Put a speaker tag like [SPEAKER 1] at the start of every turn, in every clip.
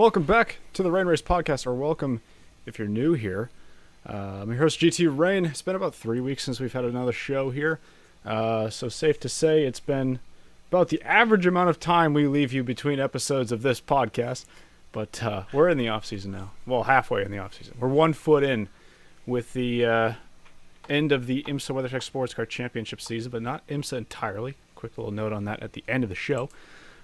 [SPEAKER 1] Welcome back to the Rain Race Podcast, or welcome if you're new here. I'm your host, GT Rain. It's been about 3 weeks since we've had another show here. So safe to say it's been about the average amount of time we leave you between episodes of this podcast. But we're in the off-season now. Well, halfway in the off-season. We're 1 foot in with the end of the IMSA WeatherTech SportsCar Championship season, but not IMSA entirely. Quick little note on that at the end of the show.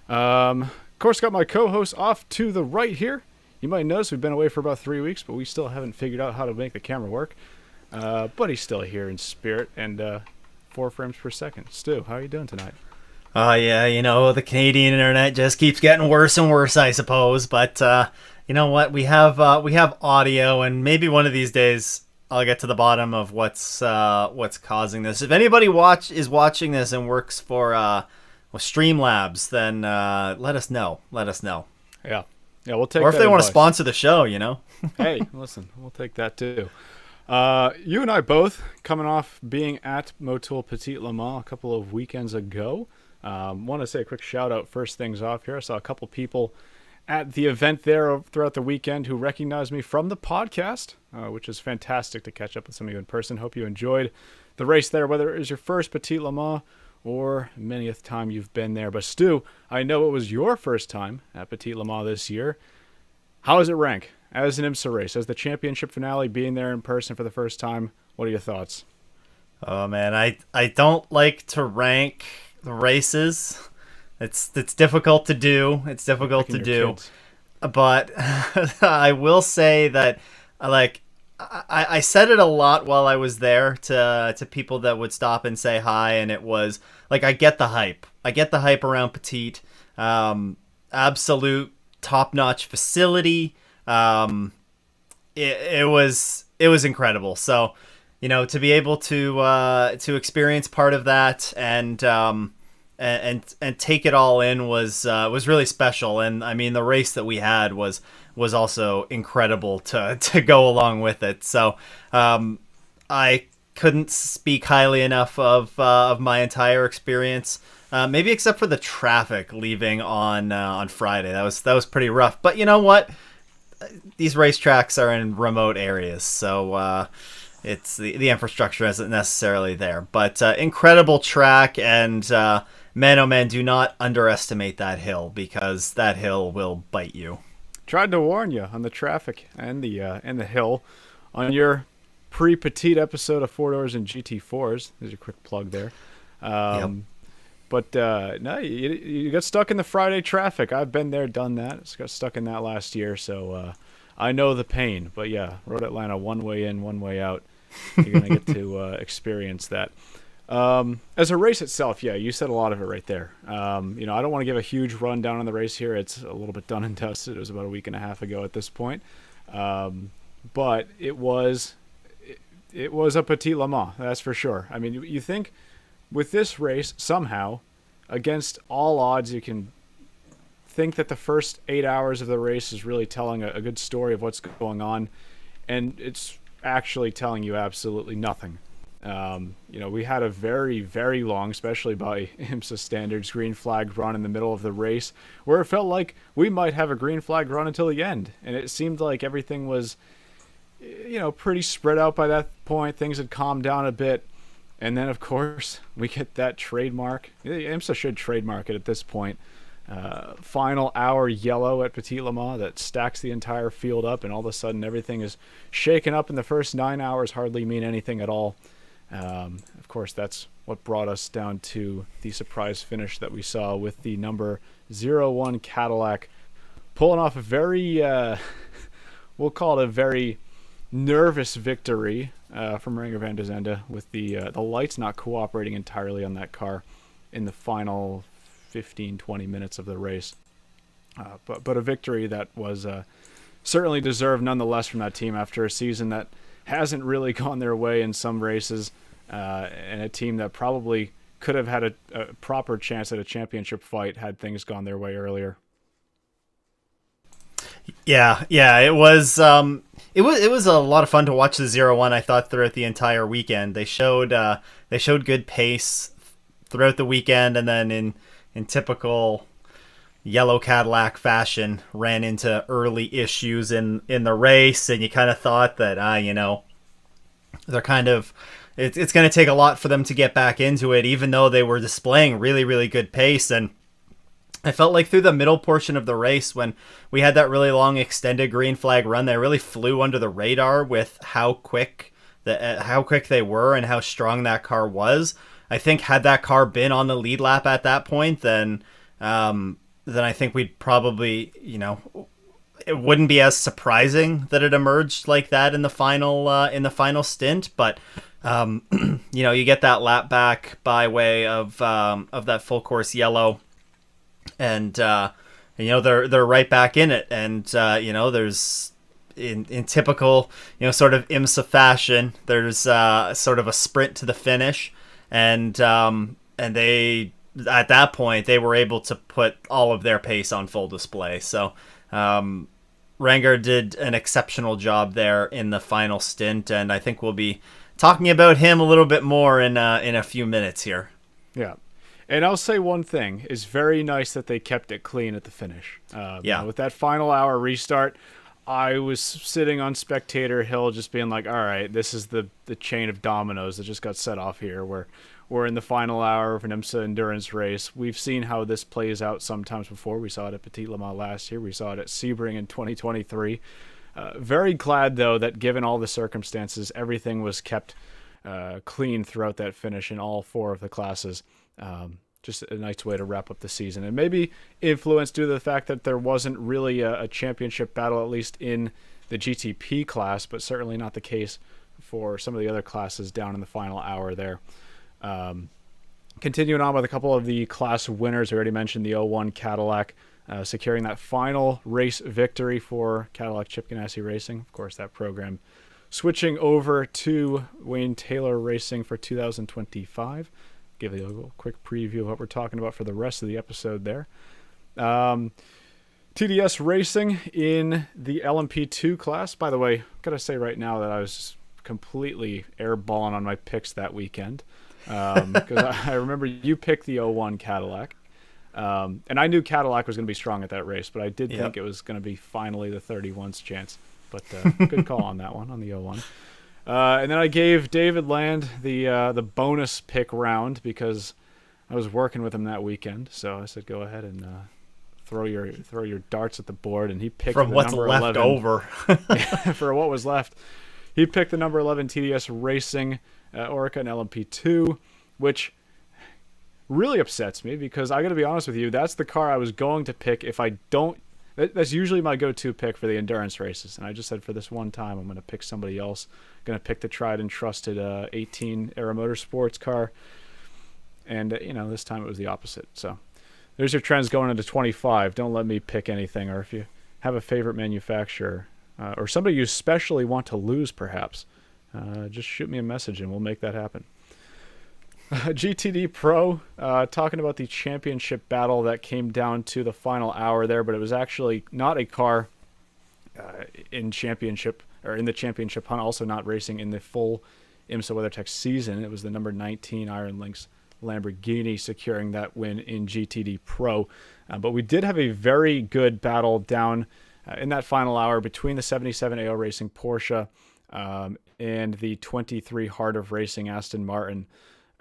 [SPEAKER 1] Of course, got my co-host off to the right here. You might notice we've been away for about 3 weeks, but we still haven't figured out how to make the camera work. But he's still here in spirit and 4 frames per second. Stu, how are you doing tonight?
[SPEAKER 2] Yeah, the Canadian internet just keeps getting worse and worse, I suppose. But you know what? We have audio, and maybe one of these days I'll get to the bottom of what's causing this. If anybody is watching this and works for Streamlabs, then let us know.
[SPEAKER 1] Yeah, we'll take.
[SPEAKER 2] Or if
[SPEAKER 1] that
[SPEAKER 2] they want to
[SPEAKER 1] advice.
[SPEAKER 2] sponsor the show,
[SPEAKER 1] Hey, listen, we'll take that too. You and I both coming off being at Motul Petit Le Mans a couple of weekends ago. Want to say a quick shout out first things off here. I saw a couple people at the event there throughout the weekend who recognized me from the podcast, which is fantastic to catch up with some of you in person. Hope you enjoyed the race there, whether it was your first Petit Le Mans or manyth time you've been there. But Stu, I know it was your first time at Petit Le Mans this year. How does it rank as an IMSA race, as the championship finale, being there in person for the first time? What are your thoughts?
[SPEAKER 2] Oh man, I don't like to rank the races. It's difficult to do. But I will say that I said it a lot while I was there to people that would stop and say hi, and it was like, I get the hype. I get the hype around Petite. Absolute top-notch facility. It was incredible. So, to be able to experience part of that and take it all in was really special. And I mean, the race that we had was also incredible to go along with it. So I couldn't speak highly enough of my entire experience. Maybe except for the traffic leaving on Friday. That was pretty rough. But you know what? These racetracks are in remote areas, so it's the infrastructure isn't necessarily there. But incredible track, and man, oh man, do not underestimate that hill, because that hill will bite you.
[SPEAKER 1] Tried to warn you on the traffic and the hill on your pre-Petite episode of 4 Doors and GT4s. There's a quick plug there.
[SPEAKER 2] Yep.
[SPEAKER 1] But no, you got stuck in the Friday traffic. I've been there, done that. I got stuck in that last year, so I know the pain. But yeah, Road Atlanta, one way in, one way out. You're going to get to experience that. As a race itself, yeah, you said a lot of it right there. I don't want to give a huge rundown on the race here. It's a little bit done and dusted. It was about a week and a half ago at this point. But it was a Petit Le Mans, that's for sure. I mean, you think with this race, somehow, against all odds, you can think that the first 8 hours of the race is really telling a good story of what's going on, and it's actually telling you absolutely nothing. We had a very, very long, especially by IMSA standards, green flag run in the middle of the race, where it felt like we might have a green flag run until the end, and it seemed like everything was pretty spread out by that point. Things had calmed down a bit. And then, of course, we get that trademark. IMSA should trademark it at this point. Final hour yellow at Petit Le Mans that stacks the entire field up, and all of a sudden everything is shaken up, and the first 9 hours hardly mean anything at all. Of course, that's what brought us down to the surprise finish that we saw with the number 01 Cadillac pulling off a very, we'll call it a very nervous victory from Renger van der Zande, with the lights not cooperating entirely on that car in the final 15-20 minutes of the race. But a victory that was certainly deserved nonetheless from that team after a season that hasn't really gone their way in some races, and a team that probably could have had a proper chance at a championship fight had things gone their way earlier.
[SPEAKER 2] Yeah, it was a lot of fun to watch the 0-1, I thought, throughout the entire weekend. They showed good pace throughout the weekend, and then in typical yellow Cadillac fashion, ran into early issues in the race, and you kind of thought that they're kind of it's going to take a lot for them to get back into it, even though they were displaying really, really good pace. And I felt like through the middle portion of the race, when we had that really long extended green flag run, they really flew under the radar with how quick they were and how strong that car was. I think had that car been on the lead lap at that point, then I think we'd probably, it wouldn't be as surprising that it emerged like that in the final stint. But you get that lap back by way of that full course yellow. And they're right back in it, and there's in typical sort of IMSA fashion, there's sort of a sprint to the finish, and they at that point they were able to put all of their pace on full display. So Ranger did an exceptional job there in the final stint, and I think we'll be talking about him a little bit more in a few minutes here.
[SPEAKER 1] Yeah. And I'll say one thing, it's very nice that they kept it clean at the finish. With that final hour restart, I was sitting on spectator hill just being like, all right, this is the chain of dominoes that just got set off here. We're in the final hour of an IMSA endurance race. We've seen how this plays out sometimes before. We saw it at Petit Le Mans last year. We saw it at Sebring in 2023. Very glad, though, that given all the circumstances, everything was kept clean throughout that finish in all four of the classes. Just a nice way to wrap up the season, and maybe influenced due to the fact that there wasn't really a championship battle, at least in the GTP class, but certainly not the case for some of the other classes down in the final hour there. Continuing on with a couple of the class winners, I already mentioned the 01 Cadillac securing that final race victory for Cadillac Chip Ganassi Racing. Of course, that program switching over to Wayne Taylor Racing for 2025. Give you a little quick preview of what we're talking about for the rest of the episode there. TDS Racing in the LMP2 class. By the way, got to say right now that I was completely airballing on my picks that weekend. Because I remember you picked the 01 Cadillac. And I knew Cadillac was going to be strong at that race, but I did think it was going to be finally the 31's chance. But good call on that one, on the 01. And then I gave David Land the bonus pick round because I was working with him that weekend. So I said, go ahead and throw your darts at the board, and he picked
[SPEAKER 2] from
[SPEAKER 1] the
[SPEAKER 2] what's
[SPEAKER 1] number
[SPEAKER 2] left
[SPEAKER 1] 11.
[SPEAKER 2] over.
[SPEAKER 1] For what was left, he picked the number 11 TDS Racing Orica and LMP2, which really upsets me because I got to be honest with you, that's the car I was going to pick if I don't. That's usually my go-to pick for the endurance races, and I just said for this one time I'm going to pick somebody else. Going to pick the tried and trusted 18 Aero Motorsports car, and this time it was the opposite. So there's your trends going into 25. Don't let me pick anything, or if you have a favorite manufacturer or somebody you especially want to lose, perhaps, just shoot me a message and we'll make that happen. GTD Pro, talking about the championship battle that came down to the final hour there, but it was actually not a car in championship or in the championship hunt, also not racing in the full IMSA WeatherTech season. It was the number 19 Iron Lynx Lamborghini securing that win in GTD Pro. But we did have a very good battle down in that final hour between the 77 AO Racing Porsche and the 23 Heart of Racing Aston Martin.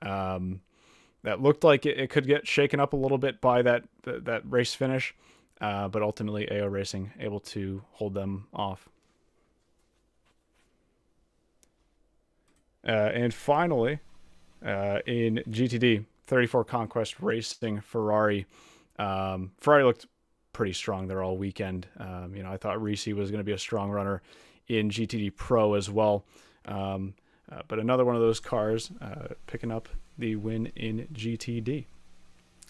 [SPEAKER 1] That looked like it could get shaken up a little bit by that race finish, but ultimately AO Racing able to hold them off. And finally, in GTD, 34 Conquest Racing Ferrari. Ferrari looked pretty strong there all weekend. I thought Risi was going to be a strong runner in GTD Pro as well. But another one of those cars picking up the win in GTD.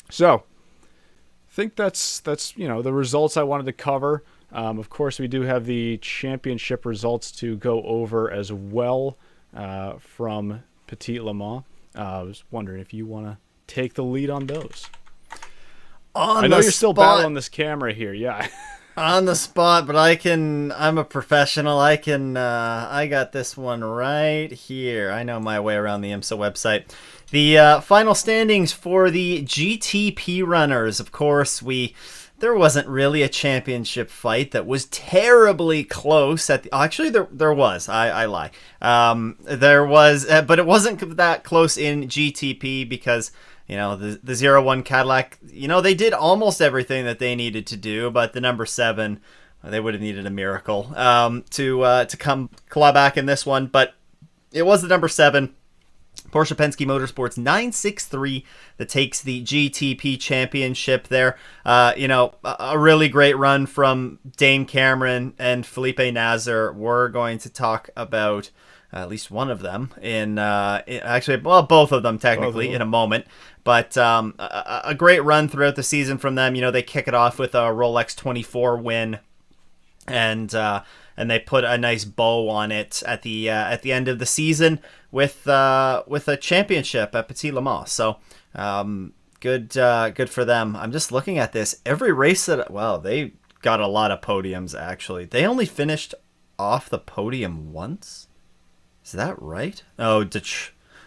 [SPEAKER 1] So, I think that's the results I wanted to cover. Of course, we do have the championship results to go over as well from Petit Le Mans. I was wondering if you want to take the lead on those. I know you're still battling this camera here, yeah.
[SPEAKER 2] On the spot, but I'm a professional. I got this one right here. I know my way around the IMSA website. The final standings for the GTP runners. Of course, we there wasn't really a championship fight that was terribly close at the, actually there was, I lie. There was, but it wasn't that close in GTP because, you know, the 01 Cadillac, you know, they did almost everything that they needed to do, but the number 7, they would have needed a miracle to come claw back in this one, but it was the number 7 Porsche Penske Motorsports 963 that takes the GTP championship there. You know, a really great run from Dane Cameron and Felipe Nasr. We're going to talk about at least one of them actually, well, both of them technically in a moment. But a great run throughout the season from them. You know, they kick it off with a Rolex 24 win, and they put a nice bow on it at the end of the season with a championship at Petit Le Mans. So good for them. I'm just looking at this. Every race they got a lot of podiums actually. They only finished off the podium once. Is that right? Oh,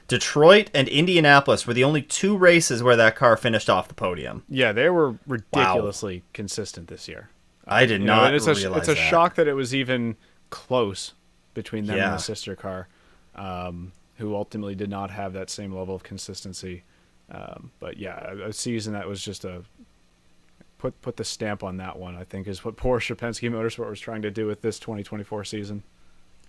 [SPEAKER 2] Detroit and Indianapolis were the only 2 races where that car finished off the podium.
[SPEAKER 1] Yeah, they were ridiculously consistent this year.
[SPEAKER 2] I did not
[SPEAKER 1] realize
[SPEAKER 2] that.
[SPEAKER 1] It's a shock that it was even close between them and the sister car, who ultimately did not have that same level of consistency. But yeah, a season that was just put the stamp on that one, I think, is what Porsche Penske Motorsport was trying to do with this 2024 season.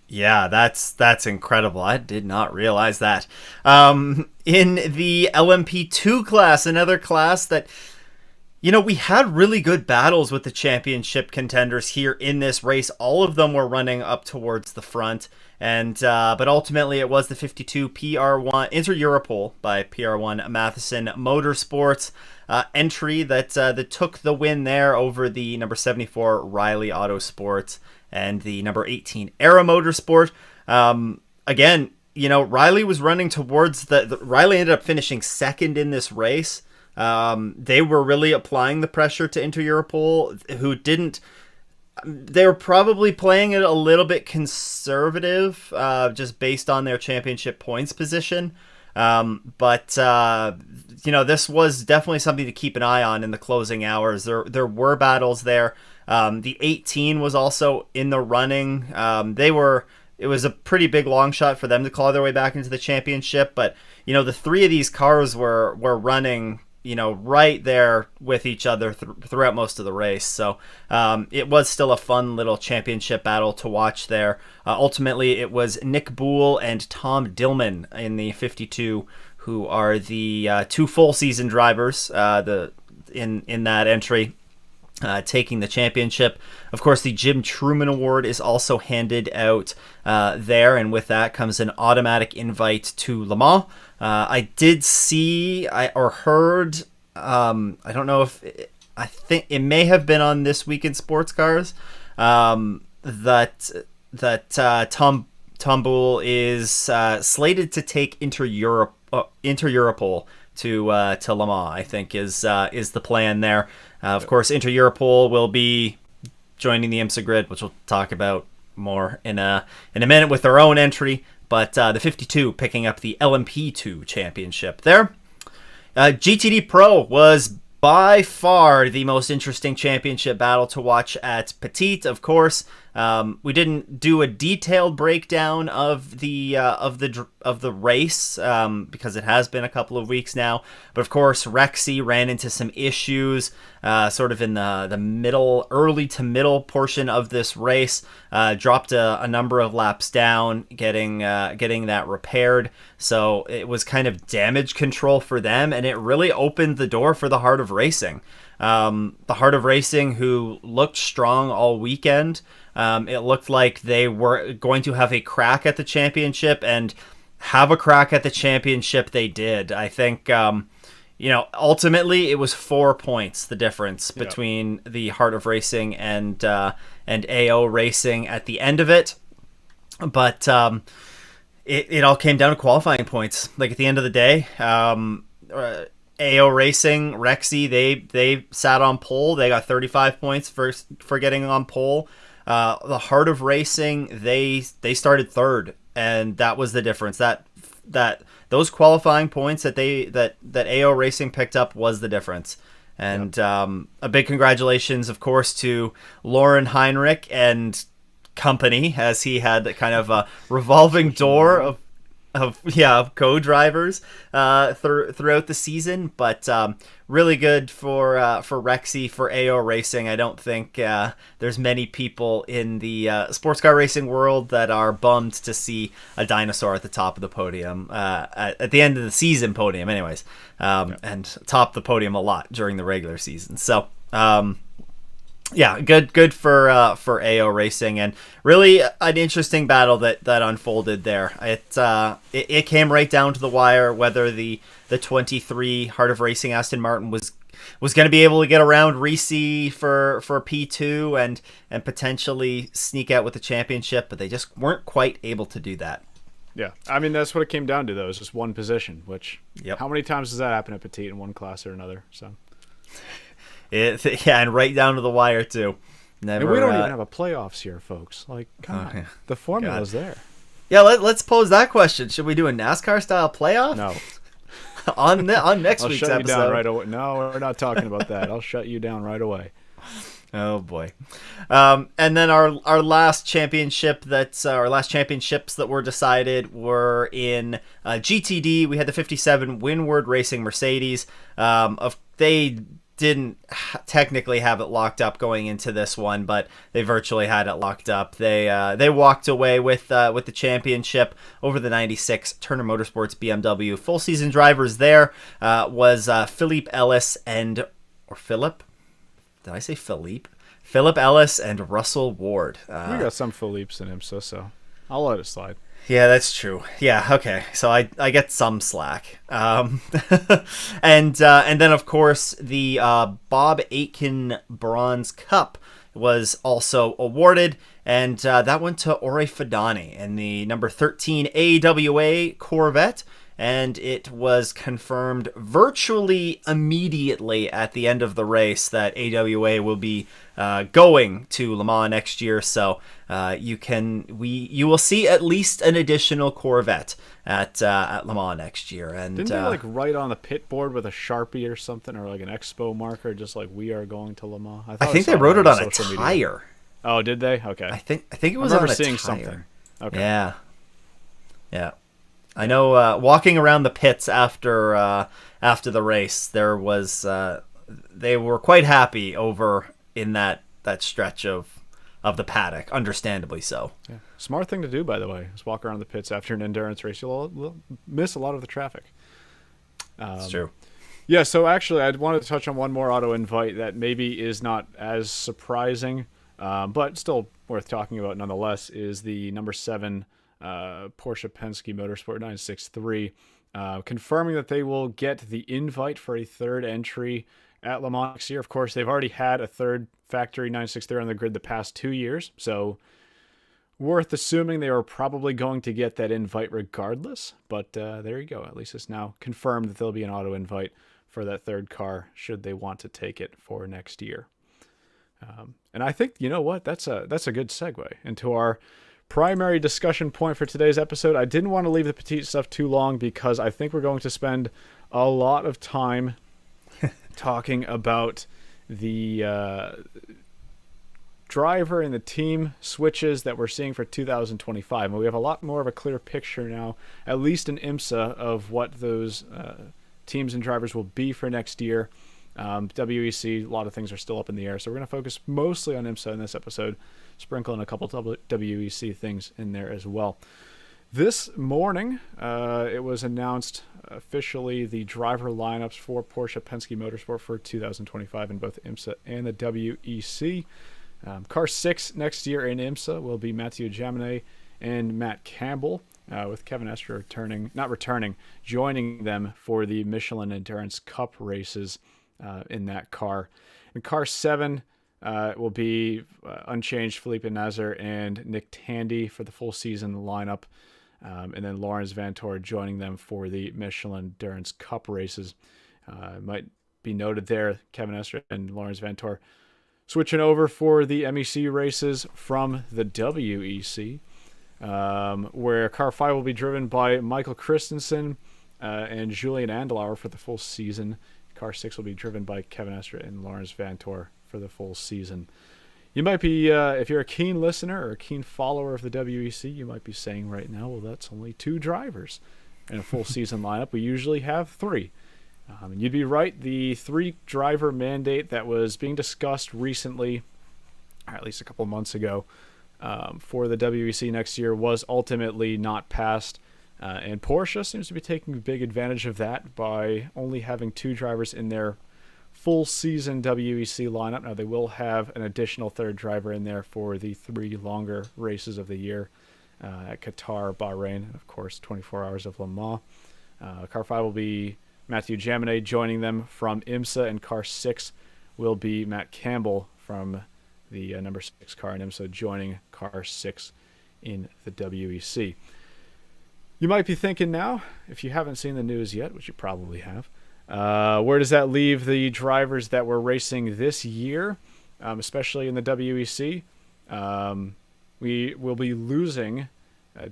[SPEAKER 2] Yeah, that's incredible. I did not realize that. In the LMP2 class, another class that, you know, we had really good battles with the championship contenders here in this race. All of them were running up towards the front, and but ultimately it was the 52 PR1 Inter-Europol by PR1 Matheson Motorsports entry that took the win there over the number 74 Riley Autosports and the number 18 Era Motorsport. Again, you know, Riley was running towards Riley ended up finishing second in this race. They were really applying the pressure to Inter-Europol, who didn't. They were probably playing it a little bit conservative, just based on their championship points position. But you know, this was definitely something to keep an eye on in the closing hours. There were battles there. The 18 was also in the running. It was a pretty big long shot for them to claw their way back into the championship. But, you know, the 3 of these cars were running, you know, right there with each other throughout most of the race. So it was still a fun little championship battle to watch there. Ultimately, it was Nick Boole and Tom Dillman in the 52 who are the 2 full season drivers in that entry. Taking the championship. Of course, the Jim Truman Award is also handed out there, and with that comes an automatic invite to Le Mans. I did see or heard, I don't know if, I think it may have been on This Week in Sports Cars, that Tom Boole is slated to take Inter-Europol to Le Mans, I think is the plan there. Of course, Inter-Europol will be joining the IMSA grid, which we'll talk about more in a minute with their own entry. But the 52 picking up the LMP2 championship there. GTD Pro was by far the most interesting championship battle to watch at Petit. Of course, we didn't do a detailed breakdown of the race because it has been a couple of weeks now. But of course, Rexy ran into some issues, sort of in the early to middle portion of this race. Dropped a number of laps down, getting that repaired. So it was kind of damage control for them, and it really opened the door for the Heart of Racing. The Heart of Racing, who looked strong all weekend. It looked like they were going to have a crack at the championship, and have a crack at the championship they did. I think, ultimately it was 4 points, the difference between the Heart of Racing and AO Racing at the end of it. But it all came down to qualifying points. Like at the end of the day, AO Racing, Rexy, they sat on pole. They got 35 points for getting on pole. The Heart of Racing, they started third, and that was the difference. That those qualifying points that AO Racing picked up was the difference. And a big congratulations, of course, to Lauren Heinrich and company, as he had kind of a revolving door of co-drivers throughout the season. But really good for Rexy, for AO Racing. I don't think there's many people in the sports car racing world that are bummed to see a dinosaur at the top of the podium at the end of the season podium anyways, and top the podium a lot during the regular season. So good for AO Racing, and really an interesting battle that unfolded there. It came right down to the wire whether the 23 Heart of Racing Aston Martin was going to be able to get around Risi for P2 and potentially sneak out with the championship, but they just weren't quite able to do that.
[SPEAKER 1] Yeah, I mean that's what it came down to, though. It's just one position. Which how many times does that happen at Petit in one class or another? So.
[SPEAKER 2] And right down to the wire too. Never.
[SPEAKER 1] And we don't even have a playoffs here, folks. Like, come on, yeah. The formula's there.
[SPEAKER 2] Yeah, let's pose that question. Should we do a NASCAR style playoff?
[SPEAKER 1] No.
[SPEAKER 2] on next week's episode.
[SPEAKER 1] I'll shut you down right away. No, we're not talking about that. I'll shut you down right away.
[SPEAKER 2] Oh boy. And then our last championship last championships that were decided were in GTD. We had the 57 Windward Racing Mercedes. They didn't technically have it locked up going into this one, but they virtually had it locked up. They walked away with the championship over the 96 Turner Motorsports BMW. Full season drivers there was Philippe Ellis Philip Ellis and Russell Ward.
[SPEAKER 1] We got some Philippes in IMSA, so I'll let it slide.
[SPEAKER 2] Yeah, that's true. Yeah, okay. So I get some slack. And then of course the Bob Aitken Bronze Cup was also awarded, and that went to Ore Fadani in the number 13 AWA Corvette. And it was confirmed virtually immediately at the end of the race that AWA will be going to Le Mans next year. So you will see at least an additional Corvette at Le Mans next year. And
[SPEAKER 1] didn't they write on the pit board with a Sharpie or something, or like an expo marker, just like "We are going to Le Mans"?
[SPEAKER 2] I think they wrote it on a tire. Media.
[SPEAKER 1] Oh, did they? Okay.
[SPEAKER 2] I think it was on a
[SPEAKER 1] seeing
[SPEAKER 2] tire.
[SPEAKER 1] Something. Okay.
[SPEAKER 2] Yeah. I know walking around the pits after the race, there was they were quite happy over in that stretch of the paddock, understandably so.
[SPEAKER 1] Yeah. Smart thing to do, by the way, is walk around the pits after an endurance race. You'll miss a lot of the traffic.
[SPEAKER 2] It's true.
[SPEAKER 1] Yeah, so actually I wanted to touch on one more auto invite that maybe is not as surprising, but still worth talking about nonetheless, is the number 7 Porsche Penske Motorsport 963, confirming that they will get the invite for a third entry at Le Mans next year. Of course, they've already had a third factory 963 on the grid the past 2 years, so worth assuming they were probably going to get that invite regardless. But there you go. At least it's now confirmed that there'll be an auto invite for that third car should they want to take it for next year. And I think, you know what, that's a good segue into our primary discussion point for today's episode. I didn't want to leave the Petit stuff too long because I think we're going to spend a lot of time talking about the driver and the team switches that we're seeing for 2025. And we have a lot more of a clear picture now, at least in IMSA, of what those teams and drivers will be for next year. WEC, a lot of things are still up in the air, so we're going to focus mostly on IMSA in this episode, sprinkle in a couple WEC things in there as well. This morning, it was announced officially the driver lineups for Porsche Penske Motorsport for 2025 in both IMSA and the WEC. Car 6 next year in IMSA will be Mathieu Jaminet and Matt Campbell, with Kevin Estre joining them for the Michelin Endurance Cup races in that car. In car 7, will be unchanged Felipe Nasr and Nick Tandy for the full season lineup, and then Lawrence Vantor joining them for the Michelin Endurance Cup races. Might be noted there, Kevin Estre and Lawrence Vantor switching over for the MEC races from the WEC, where car 5 will be driven by Michael Christensen and Julian Andelauer for the full season. Car 6 will be driven by Kevin Estre and Lawrence Vantor for the full season. You might be, if you're a keen listener or a keen follower of the WEC, you might be saying right now, well, that's only 2 drivers in a full season lineup. We usually have 3. And you'd be right. The 3-driver mandate that was being discussed recently, or at least a couple months ago, for the WEC next year was ultimately not passed. And Porsche seems to be taking big advantage of that by only having 2 drivers in their full season WEC lineup. Now, they will have an additional 3rd driver in there for the 3 longer races of the year at Qatar, Bahrain, and of course 24 Hours of Le Mans. Car 5 will be Matthew Jaminet joining them from IMSA, and Car 6 will be Matt Campbell from the number 6 car in IMSA joining Car 6 in the WEC. You might be thinking now, if you haven't seen the news yet, which you probably have, where does that leave the drivers that were racing this year, especially in the WEC? We will be losing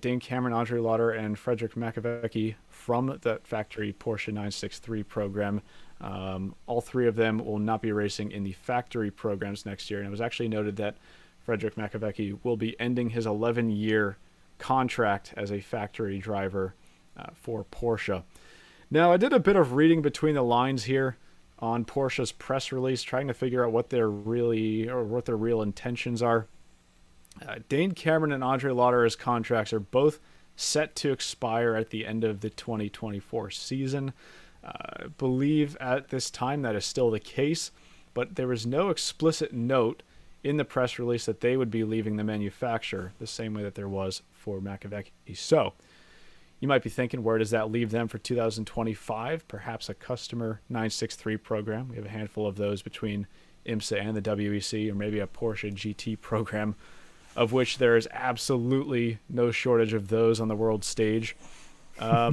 [SPEAKER 1] Dane Cameron, Andre Lauder, and Frederick Makovecki from the factory Porsche 963 program. All 3 of them will not be racing in the factory programs next year. And it was actually noted that Frederick Makovecki will be ending his 11-year contract as a factory driver for Porsche. Now, I did a bit of reading between the lines here on Porsche's press release, trying to figure out what their real intentions are. Dane Cameron and Andre Lauder's contracts are both set to expire at the end of the 2024 season. I believe at this time that is still the case, but there was no explicit note in the press release that they would be leaving the manufacturer the same way that there was for Makovecki. So you might be thinking, where does that leave them for 2025? Perhaps a customer 963 program. We have a handful of those between IMSA and the WEC, or maybe a Porsche GT program, of which there is absolutely no shortage of those on the world stage. A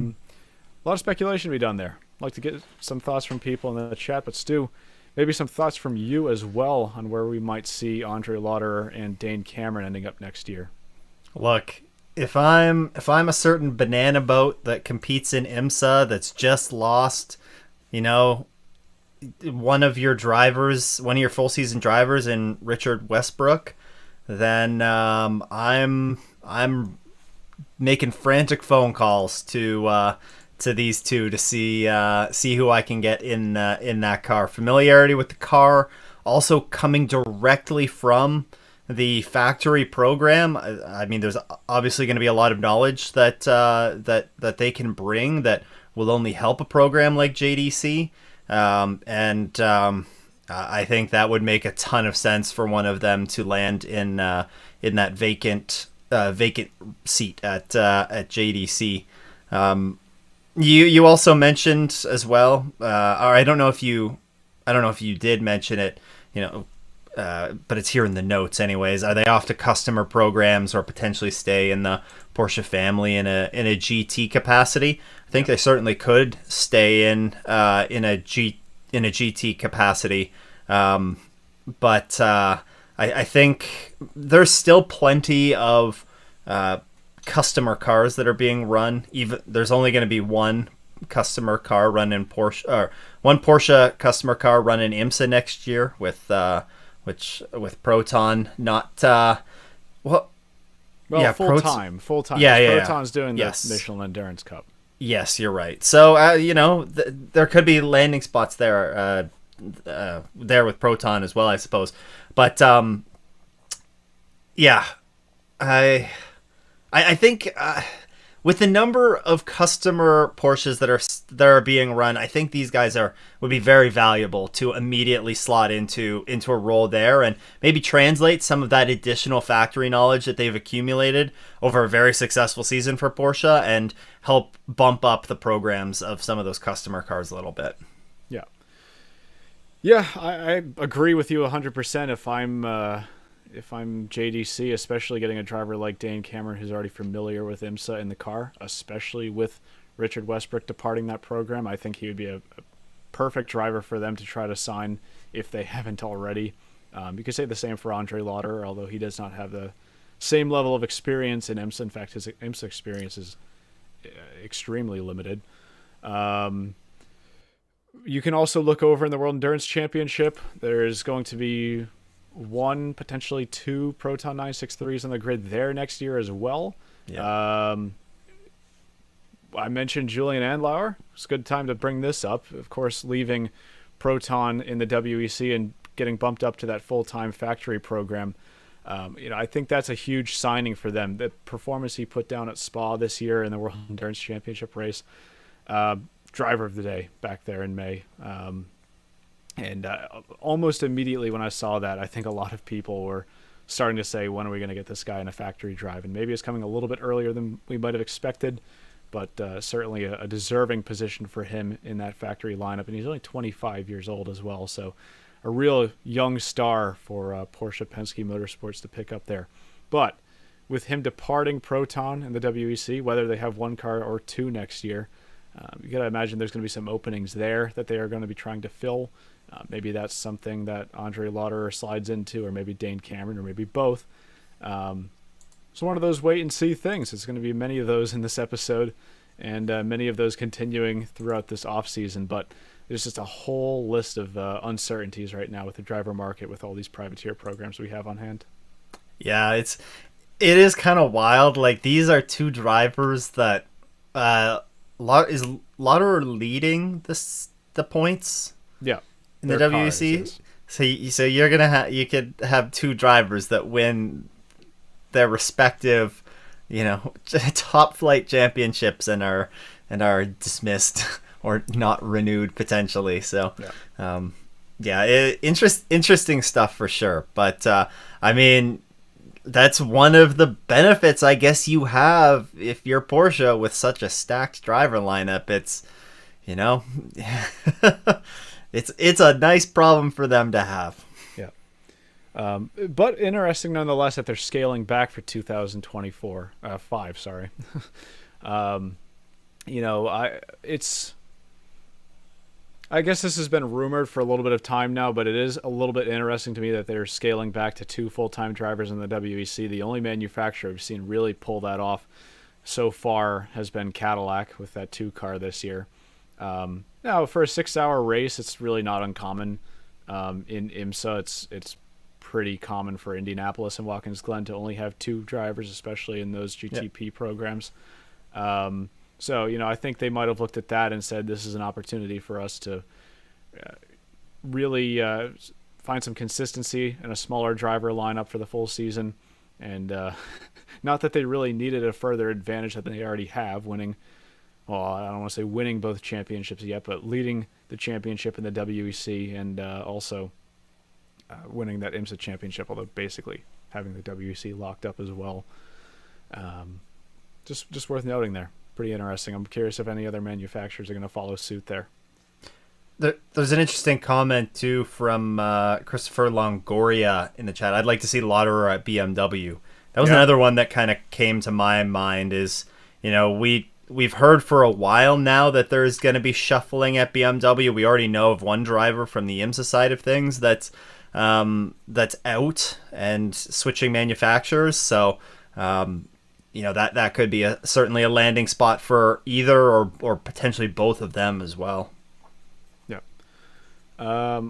[SPEAKER 1] lot of speculation to be done there. I'd like to get some thoughts from people in the chat, but Stu, maybe some thoughts from you as well on where we might see Andre Lauder and Dane Cameron ending up next year.
[SPEAKER 2] Look, if I'm a certain banana boat that competes in IMSA that's just lost, one of your full season drivers in Richard Westbrook, then I'm making frantic phone calls to these 2 to see who I can get in that car. Familiarity with the car, also coming directly from the factory program. I mean, there's obviously going to be a lot of knowledge that they can bring that will only help a program like JDC, and I think that would make a ton of sense for one of them to land in that vacant seat at JDC. You also mentioned as well, or I don't know if you did mention it, but it's here in the notes anyways. Are they off to customer programs or potentially stay in the Porsche family in a GT capacity? I think they certainly could stay in a GT capacity, but I think there's still plenty of customer cars that are being run. Even there's only going to be one customer car run in Porsche, or one Porsche customer car run in IMSA next year with Proton. Not
[SPEAKER 1] full time.
[SPEAKER 2] Yeah.
[SPEAKER 1] Proton's doing the Michelin Endurance Cup.
[SPEAKER 2] Yes, you're right. So there could be landing spots there with Proton as well, I suppose. But I think with the number of customer Porsches that are being run, I think these guys would be very valuable to immediately slot into a role there, and maybe translate some of that additional factory knowledge that they've accumulated over a very successful season for Porsche, and help bump up the programs of some of those customer cars a little bit.
[SPEAKER 1] Yeah, I agree with you 100%. If I'm JDC, especially getting a driver like Dane Cameron, who's already familiar with IMSA in the car, especially with Richard Westbrook departing that program, I think he would be a perfect driver for them to try to sign if they haven't already. You could say the same for Andre Lauder, although he does not have the same level of experience in IMSA. In fact, his IMSA experience is extremely limited. You can also look over in the World Endurance Championship. There's going to be one, potentially two Proton 963s on the grid there next year as well.
[SPEAKER 2] Yeah.
[SPEAKER 1] I mentioned Julian Andlauer. It's a good time to bring this up. Of course, leaving Proton in the WEC and getting bumped up to that full-time factory program. I think that's a huge signing for them. The performance he put down at Spa this year in the World Endurance Championship race, driver of the day back there in May. And almost immediately when I saw that, I think a lot of people were starting to say, when are we going to get this guy in a factory drive? And maybe it's coming a little bit earlier than we might have expected, but certainly a deserving position for him in that factory lineup. And he's only 25 years old as well, so a real young star for Porsche Penske Motorsports to pick up there. But with him departing Proton and the WEC, whether they have one car or two next year, you got to imagine there's going to be some openings there that they are going to be trying to fill. Maybe that's something that Andre Lauderer slides into, or maybe Dane Cameron, or maybe both. So one of those wait-and-see things. There's going to be many of those in this episode, and many of those continuing throughout this offseason. But there's just a whole list of uncertainties right now with the driver market, with all these privateer programs we have on hand.
[SPEAKER 2] Yeah, it is kind of wild. Like, these are two drivers that is Lauderer leading the points?
[SPEAKER 1] Yeah.
[SPEAKER 2] In the WEC, so you could have two drivers that win their respective, top flight championships and are dismissed or not renewed potentially. So, interesting stuff for sure. But I mean, that's one of the benefits I guess you have if you're Porsche with such a stacked driver lineup. It's It's a nice problem for them to have.
[SPEAKER 1] Yeah. But interesting nonetheless that they're scaling back for 2024. 5, sorry. I guess this has been rumored for a little bit of time now, but it is a little bit interesting to me that they're scaling back to 2 full-time drivers in the WEC. The only manufacturer we've seen really pull that off so far has been Cadillac with that 2 car this year. Now, for a 6-hour race, it's really not uncommon. In IMSA, it's pretty common for Indianapolis and Watkins Glen to only have 2 drivers, especially in those GTP programs. So, I think they might have looked at that and said, this is an opportunity for us to really find some consistency in a smaller driver lineup for the full season. And not that they really needed a further advantage that they already have, winning. Well, I don't want to say winning both championships yet, but leading the championship in the WEC and also winning that IMSA championship, although basically having the WEC locked up as well. Just worth noting there. Pretty interesting. I'm curious if any other manufacturers are going to follow suit there.
[SPEAKER 2] There's an interesting comment, too, from Christopher Longoria in the chat. I'd like to see Lauderer at BMW. That was another one that kind of came to my mind is, we've heard for a while now that there's going to be shuffling at BMW. We already know of one driver from the IMSA side of things that's out and switching manufacturers. So, that could be certainly a landing spot for either or potentially both of them as well.
[SPEAKER 1] Yeah.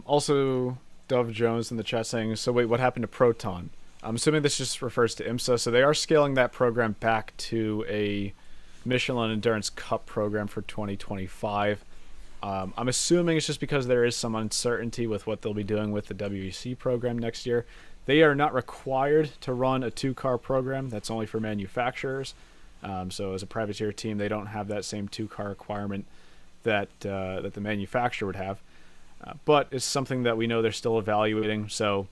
[SPEAKER 1] Also, Dove Jones in the chat saying, so wait, what happened to Proton? I'm assuming this just refers to IMSA. So they are scaling that program back to a Michelin Endurance Cup program for 2025. I'm assuming it's just because there is some uncertainty with what they'll be doing with the WEC program next year. They are not required to run a 2-car program. That's only for manufacturers. So as a privateer team, they don't have that same 2-car requirement that the manufacturer would have. But it's something that we know they're still evaluating. So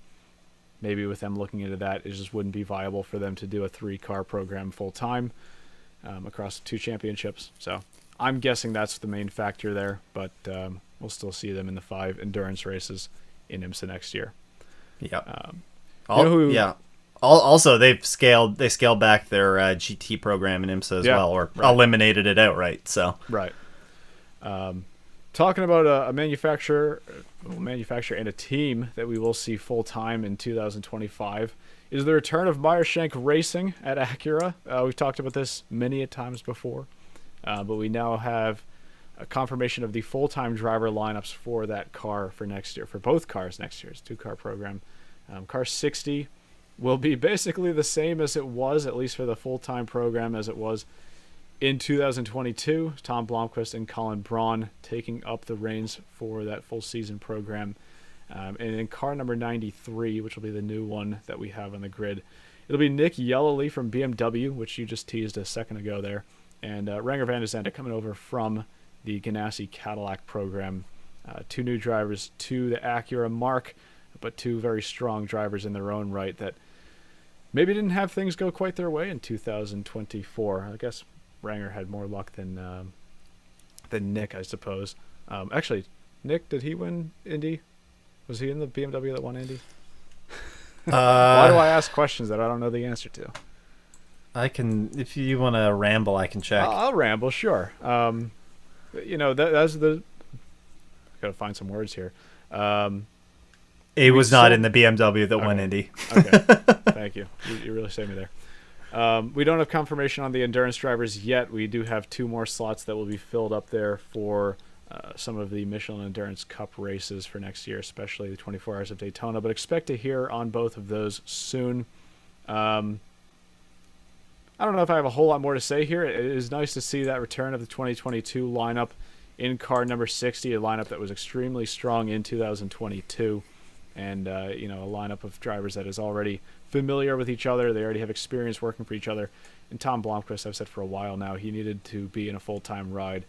[SPEAKER 1] maybe with them looking into that, it just wouldn't be viable for them to do a 3-car program full-time across 2 championships. So I'm guessing that's the main factor there. But we'll still see them in the 5 endurance races in IMSA next year.
[SPEAKER 2] Yeah.
[SPEAKER 1] Also,
[SPEAKER 2] they scaled back their GT program in IMSA as well, or eliminated it outright. So
[SPEAKER 1] right. Talking about a manufacturer and a team that we will see full time in 2025 is the return of Meyer Shank Racing at Acura. We've talked about this many a times before, but we now have a confirmation of the full-time driver lineups for that car for next year, for both cars next year. It's a 2-car program. Car 60 will be basically the same as it was, at least for the full-time program, as it was in 2022. Tom Blomqvist and Colin Braun taking up the reins for that full season program. And in car number 93, which will be the new one that we have on the grid, it'll be Nick Yellowly from BMW, which you just teased a second ago there, and Renger van der Zande coming over from the Ganassi Cadillac program. 2 new drivers to the Acura mark, but 2 very strong drivers in their own right that maybe didn't have things go quite their way in 2024. I guess Renger had more luck than Nick, I suppose. Actually, Nick, did he win Indy? Was he in the BMW that won Indy? Why do I ask questions that I don't know the answer to?
[SPEAKER 2] I can, if you want to ramble, I can check.
[SPEAKER 1] I'll ramble, sure. That's the. Got to find some words here.
[SPEAKER 2] It was not in the BMW that won Indy.
[SPEAKER 1] Okay, thank you. You really saved me there. We don't have confirmation on the endurance drivers yet. We do have 2 more slots that will be filled up there for some of the Michelin Endurance Cup races for next year, especially the 24 Hours of Daytona. But expect to hear on both of those soon. I don't know if I have a whole lot more to say here. It is nice to see that return of the 2022 lineup in car number 60, a lineup that was extremely strong in 2022. And, a lineup of drivers that is already familiar with each other. They already have experience working for each other. And Tom Blomqvist, I've said for a while now, he needed to be in a full-time ride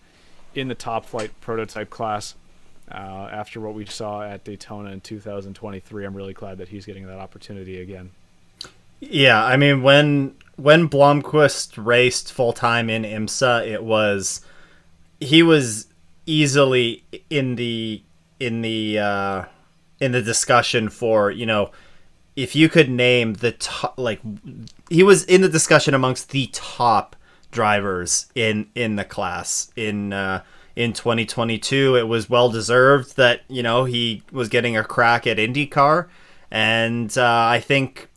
[SPEAKER 1] in the top flight prototype class. After what we saw at Daytona in 2023, I'm really glad that he's getting that opportunity again.
[SPEAKER 2] Yeah, I mean, when Blomqvist raced full-time in IMSA, he was easily in the discussion for, if you could name the top, he was in the discussion amongst the top drivers in the class in 2022. It was well deserved that he was getting a crack at IndyCar, and I think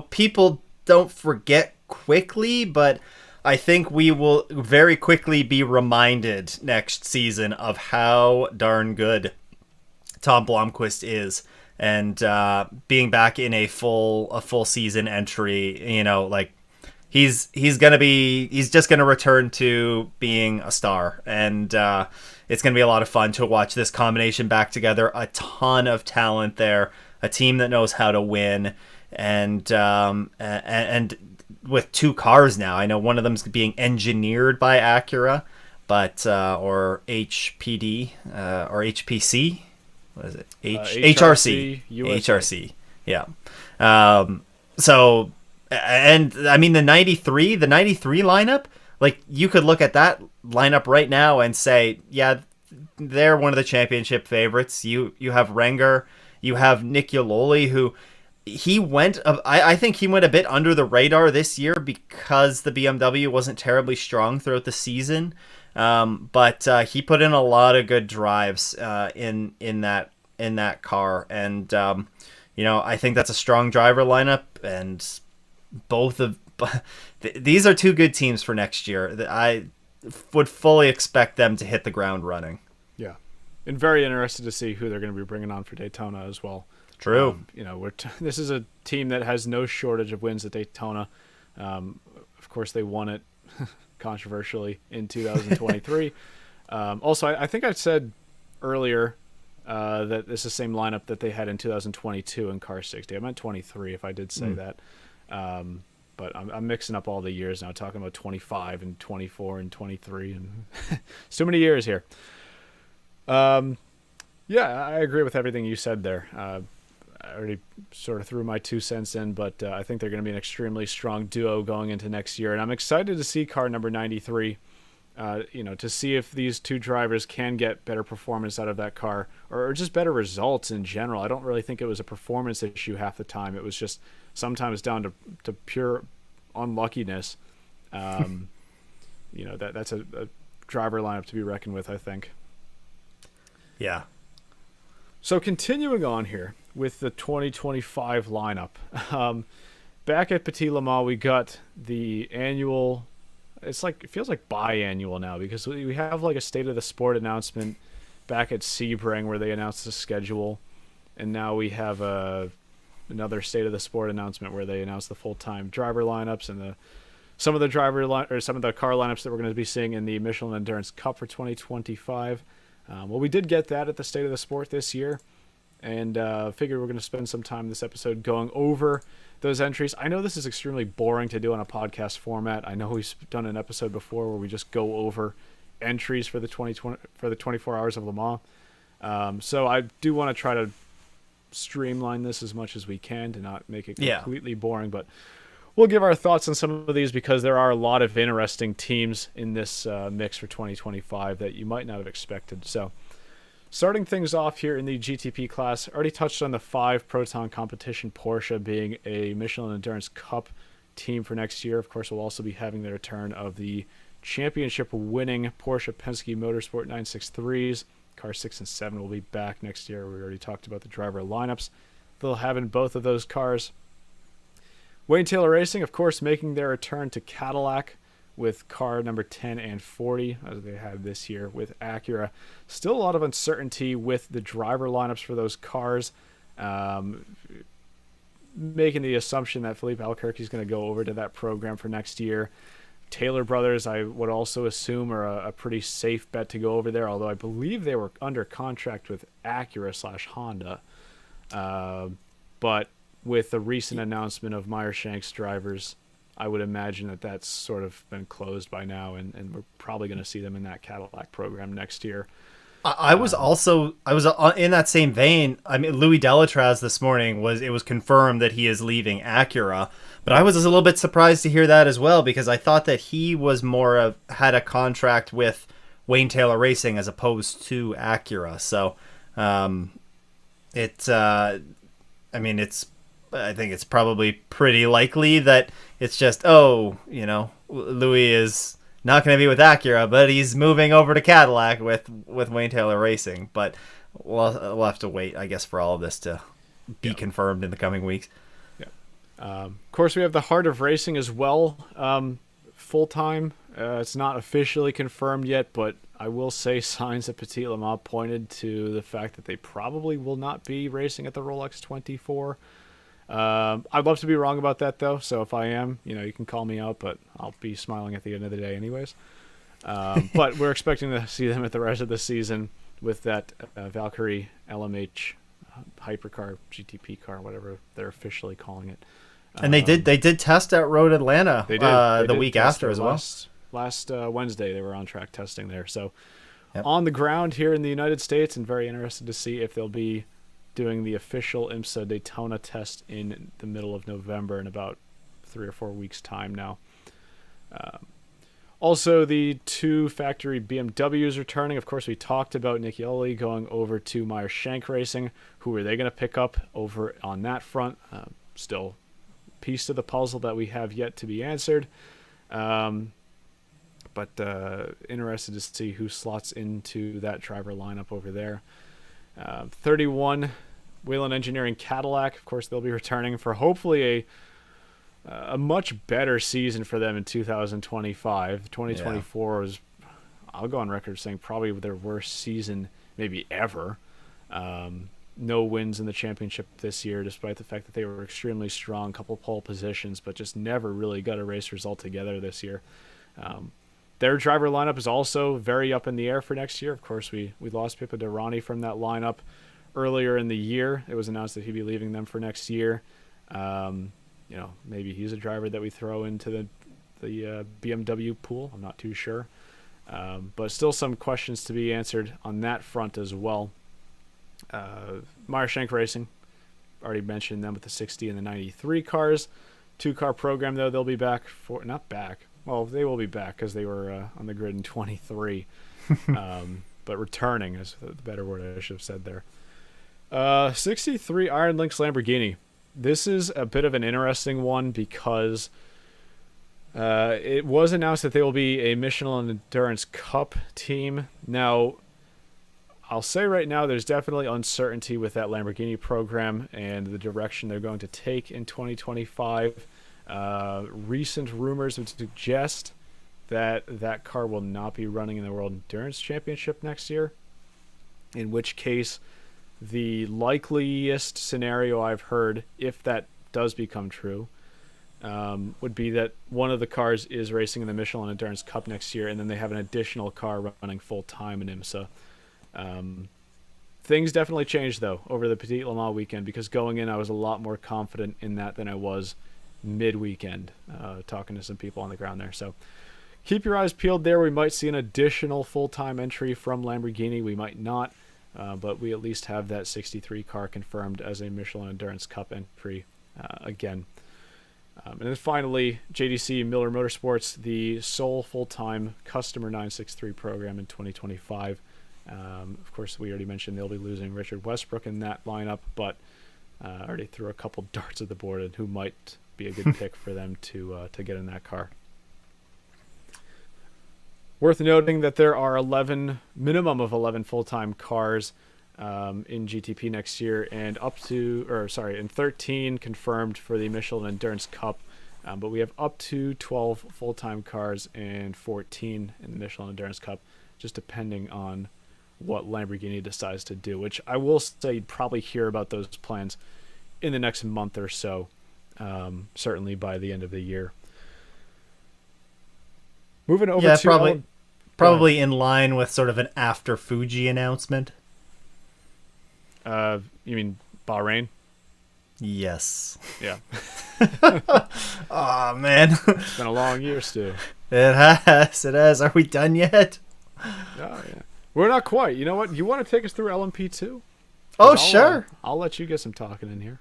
[SPEAKER 2] people don't forget quickly, but I think we will very quickly be reminded next season of how darn good Tom Blomqvist is, and being back in a full season entry, he's just gonna return to being a star, and it's gonna be a lot of fun to watch this combination back together. A ton of talent there, a team that knows how to win, and with 2 cars now. I know one of them's being engineered by Acura, but or HPD or HPC. What is it? HRC. HRC. Yeah. So, and I mean the 93 lineup, you could look at that lineup right now and say, yeah, they're one of the championship favorites. You have Renger, you have Nick Yellowly, who I think he went a bit under the radar this year because the BMW wasn't terribly strong throughout the season. But he put in a lot of good drives in that car, and I think that's a strong driver lineup, and these are 2 good teams for next year. I would fully expect them to hit the ground running. Yeah,
[SPEAKER 1] and very interested to see who they're going to be bringing on for Daytona as well.
[SPEAKER 2] True.
[SPEAKER 1] This is a team that has no shortage of wins at Daytona. Of course, they won it controversially in 2023. Also, I think I said earlier that this is the same lineup that they had in 2022 in car 60. I meant 23 if I did say that. But I'm mixing up all the years now, talking about 25 and 24 and 23. And it's too many years here. Yeah, I agree with everything you said there. I already sort of threw my 2 cents in, but I think they're going to be an extremely strong duo going into next year. And I'm excited to see car number 93, to see if these 2 drivers can get better performance out of that car, or just better results in general. I don't really think it was a performance issue half the time. It was just sometimes down to pure unluckiness. That's a driver lineup to be reckoned with, I think.
[SPEAKER 2] Yeah.
[SPEAKER 1] So continuing on here with the 2025 lineup. Back at Petit Le Mans, we got the annual it's like, it feels like biannual now, because we have like a state of the sport announcement back at Sebring where they announced the schedule, and now we have another state of the sport announcement where they announced the full-time driver lineups and some of the car lineups that we're going to be seeing in the Michelin Endurance Cup for 2025. Well, we did get that at the state of the sport this year, and figured we're going to spend some time this episode going over those entries. I know this is extremely boring to do on a podcast format. I know we've done an episode before where we just go over entries for the 24 Hours of Le Mans. So I do want to try to streamline this as much as we can to not make it completely boring, but we'll give our thoughts on some of these because there are a lot of interesting teams in this mix for 2025 that you might not have expected. So starting things off here in the GTP class, already touched on the 5 Proton competition Porsche being a Michelin Endurance Cup team for next year. Of course, we'll also be having the return of the championship winning Porsche Penske Motorsport 963s. Car 6 and 7 will be back next year. We already talked about the driver lineups they'll have in both of those cars. Wayne Taylor Racing, of course, making their return to Cadillac with car number 10 and 40, as they had this year with Acura. Still a lot of uncertainty with the driver lineups for those cars. Making the assumption that Philippe Albuquerque is going to go over to that program for next year. Taylor Brothers, I would also assume, are a pretty safe bet to go over there, although I believe they were under contract with Acura/Honda. But with the recent announcement of Meyer Shank's drivers, I would imagine that that's sort of been closed by now, and we're probably going to see them in that Cadillac program next year.
[SPEAKER 2] I was in that same vein. I mean, Louis Delatraz this morning it was confirmed that he is leaving Acura, but I was a little bit surprised to hear that as well, because I thought that he was had a contract with Wayne Taylor Racing as opposed to Acura. So, I think it's probably pretty likely that it's just, Louis is not going to be with Acura, but he's moving over to Cadillac with Wayne Taylor Racing. But we'll have to wait, I guess, for all of this to be confirmed in the coming weeks.
[SPEAKER 1] Yeah. Of course, we have the Heart of Racing as well, full-time. It's not officially confirmed yet, but I will say signs at Petit Le Mans pointed to the fact that they probably will not be racing at the Rolex 24. I'd love to be wrong about that, though, so if I am, you can call me out, but I'll be smiling at the end of the day anyways. But we're expecting to see them at the rest of the season with that Valkyrie LMH hypercar, GTP car, whatever they're officially calling it.
[SPEAKER 2] And they did test at Road Atlanta the week after as well.
[SPEAKER 1] Last Wednesday, they were on track testing there. So on the ground here in the United States, and very interested to see if they'll be doing the official IMSA Daytona test in the middle of November in about 3 or 4 weeks' time now. Also, the 2 factory BMWs returning. Of course, we talked about Niccioli going over to Meyer Shank Racing. Who are they going to pick up over on that front? Still piece to the puzzle that we have yet to be answered. But interested to see who slots into that driver lineup over there. 31 Whelen Engineering Cadillac. Of course, they'll be returning for hopefully a much better season for them in 2025. 2024 was, I'll go on record saying, probably their worst season maybe ever. No wins in the championship this year, despite the fact that they were extremely strong, couple pole positions, but just never really got a race result together this year. Their driver lineup is also very up in the air for next year. Of course, we lost Pippo Derani from that lineup earlier in the year. It was announced that he'd be leaving them for next year. Maybe he's a driver that we throw into the BMW pool. I'm not too sure. But still some questions to be answered on that front as well. Meyer Shank Racing, already mentioned them with the 60 and the 93 cars. 2-car program, though, they'll be back for, not back. Well, they will be back because they were on the grid in 23. But returning is the better word I should have said there. 63 Iron Lynx Lamborghini. This is a bit of an interesting one because it was announced that they will be a Michelin Endurance Cup team. Now, I'll say right now there's definitely uncertainty with that Lamborghini program and the direction they're going to take in 2025. Recent rumors would suggest that that car will not be running in the World Endurance Championship next year, in which case the likeliest scenario I've heard, if that does become true, would be that one of the cars is racing in the Michelin Endurance Cup next year, and then they have an additional car running full-time in IMSA. Things definitely changed, though, over the Petit Le Mans weekend, because going in I was a lot more confident in that than I was mid-weekend, talking to some people on the ground there. So keep your eyes peeled there. We might see an additional full-time entry from Lamborghini. We might not, but we at least have that 63 car confirmed as a Michelin Endurance Cup entry again. And then finally, JDC Miller Motorsports, the sole full-time customer 963 program in 2025. Of course, we already mentioned they'll be losing Richard Westbrook in that lineup, but I already threw a couple darts at the board and who might be a good pick for them to get in that car. Worth noting that there are minimum of 11 full-time cars in GTP next year, and and 13 confirmed for the Michelin Endurance Cup. But we have up to 12 full-time cars and 14 in the Michelin Endurance Cup, just depending on what Lamborghini decides to do, which I will say you'd probably hear about those plans in the next month or so, certainly by the end of the year. Moving over to...
[SPEAKER 2] Probably in line with sort of an after Fuji announcement.
[SPEAKER 1] You mean Bahrain?
[SPEAKER 2] Yes.
[SPEAKER 1] Yeah.
[SPEAKER 2] Oh, man.
[SPEAKER 1] It's been a long year, Stu.
[SPEAKER 2] It has. Are we done yet?
[SPEAKER 1] Oh, yeah. We're not quite. You know what? You want to take us through LMP2?
[SPEAKER 2] Oh, sure.
[SPEAKER 1] I'll let you get some talking in here.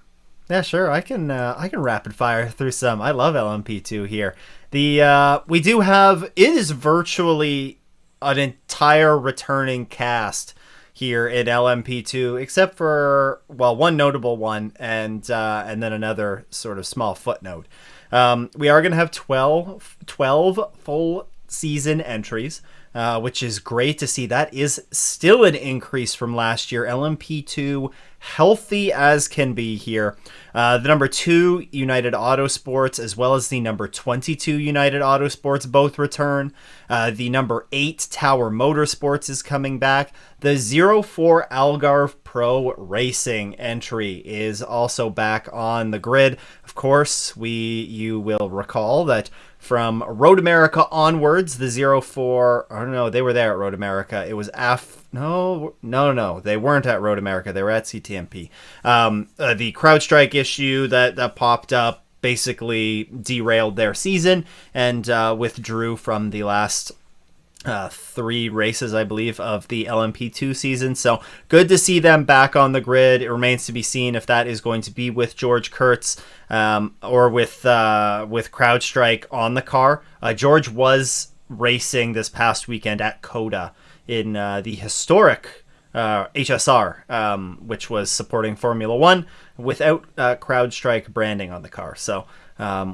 [SPEAKER 2] Yeah, sure. I can rapid fire through some. I love LMP2 here. We do have, it is virtually an entire returning cast here in LMP2, except for, well, one notable one and then another sort of small footnote. We are going to have 12 full season entries, which is great to see. That is still an increase from last year. LMP2 healthy as can be here. The number 2 United Autosports, as well as the number 22 United Autosports, both return. The number 8 Tower Motorsports is coming back. The 04 Algarve Pro Racing entry is also back on the grid. Of course, you will recall that from Road America onwards, the 04, I don't know, they were there at Road America. It was No, they weren't at Road America. They were at CTMP. The CrowdStrike issue that popped up basically derailed their season and withdrew from the last 3 races, I believe, of the LMP2 season. So good to see them back on the grid. It remains to be seen if that is going to be with George Kurtz or with CrowdStrike on the car. George was racing this past weekend at COTA in the historic HSR, which was supporting Formula One without CrowdStrike branding on the car. So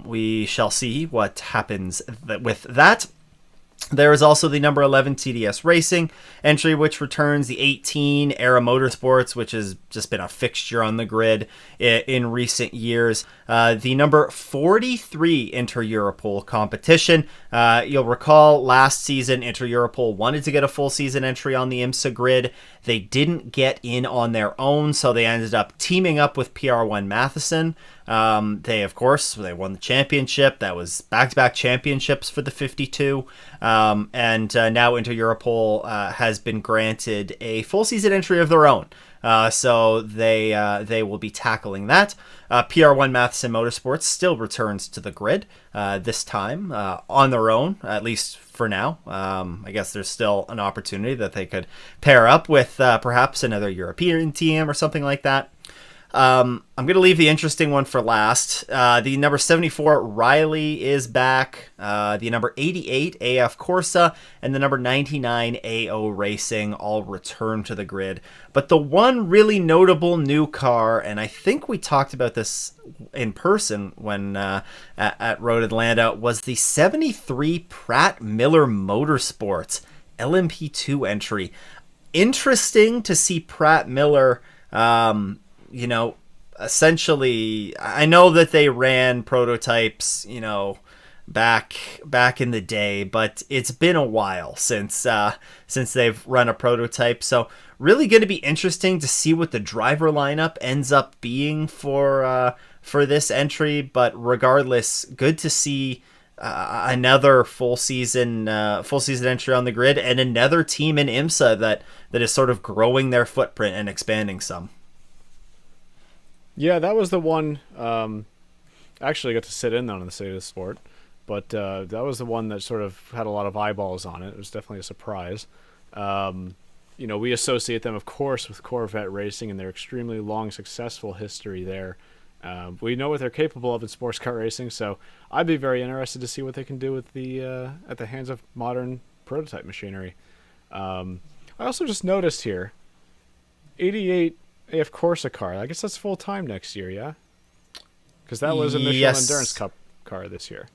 [SPEAKER 2] we shall see what happens with that. There is also the number 11 TDS Racing entry, which returns the 18 Era Motorsports, which has just been a fixture on the grid in recent years. The number 43 Inter-Europol competition. You'll recall last season, Inter-Europol wanted to get a full season entry on the IMSA grid. They didn't get in on their own, so they ended up teaming up with PR1 Matheson. They won the championship. That was back-to-back championships for the 52. And now Inter-Europol has been granted a full season entry of their own. So they will be tackling that. PR1 Matheson Motorsports still returns to the grid, this time on their own, at least for now. I guess there's still an opportunity that they could pair up with perhaps another European team or something like that. I'm going to leave the interesting one for last. The number 74 Riley is back. The number 88 AF Corsa and the number 99 AO Racing all return to the grid. But the one really notable new car, and I think we talked about this in person when at Road Atlanta, was the 73 Pratt Miller Motorsports LMP2 entry. Interesting to see Pratt Miller. Essentially, I know that they ran prototypes, back in the day, but it's been a while since they've run a prototype. So really going to be interesting to see what the driver lineup ends up being for this entry. But regardless, good to see another full season entry on the grid, and another team in IMSA that is sort of growing their footprint and expanding some.
[SPEAKER 1] Yeah, that was the one. Actually, I got to sit in on the State of the Sport, but that was the one that sort of had a lot of eyeballs on it. It was definitely a surprise. We associate them, of course, with Corvette racing and their extremely long, successful history there. We know what they're capable of in sports car racing, so I'd be very interested to see what they can do with at the hands of modern prototype machinery. I also just noticed here, 88 AF Corsa car. I guess that's full time next year, yeah? Because that was a Michelin Endurance Cup car this year.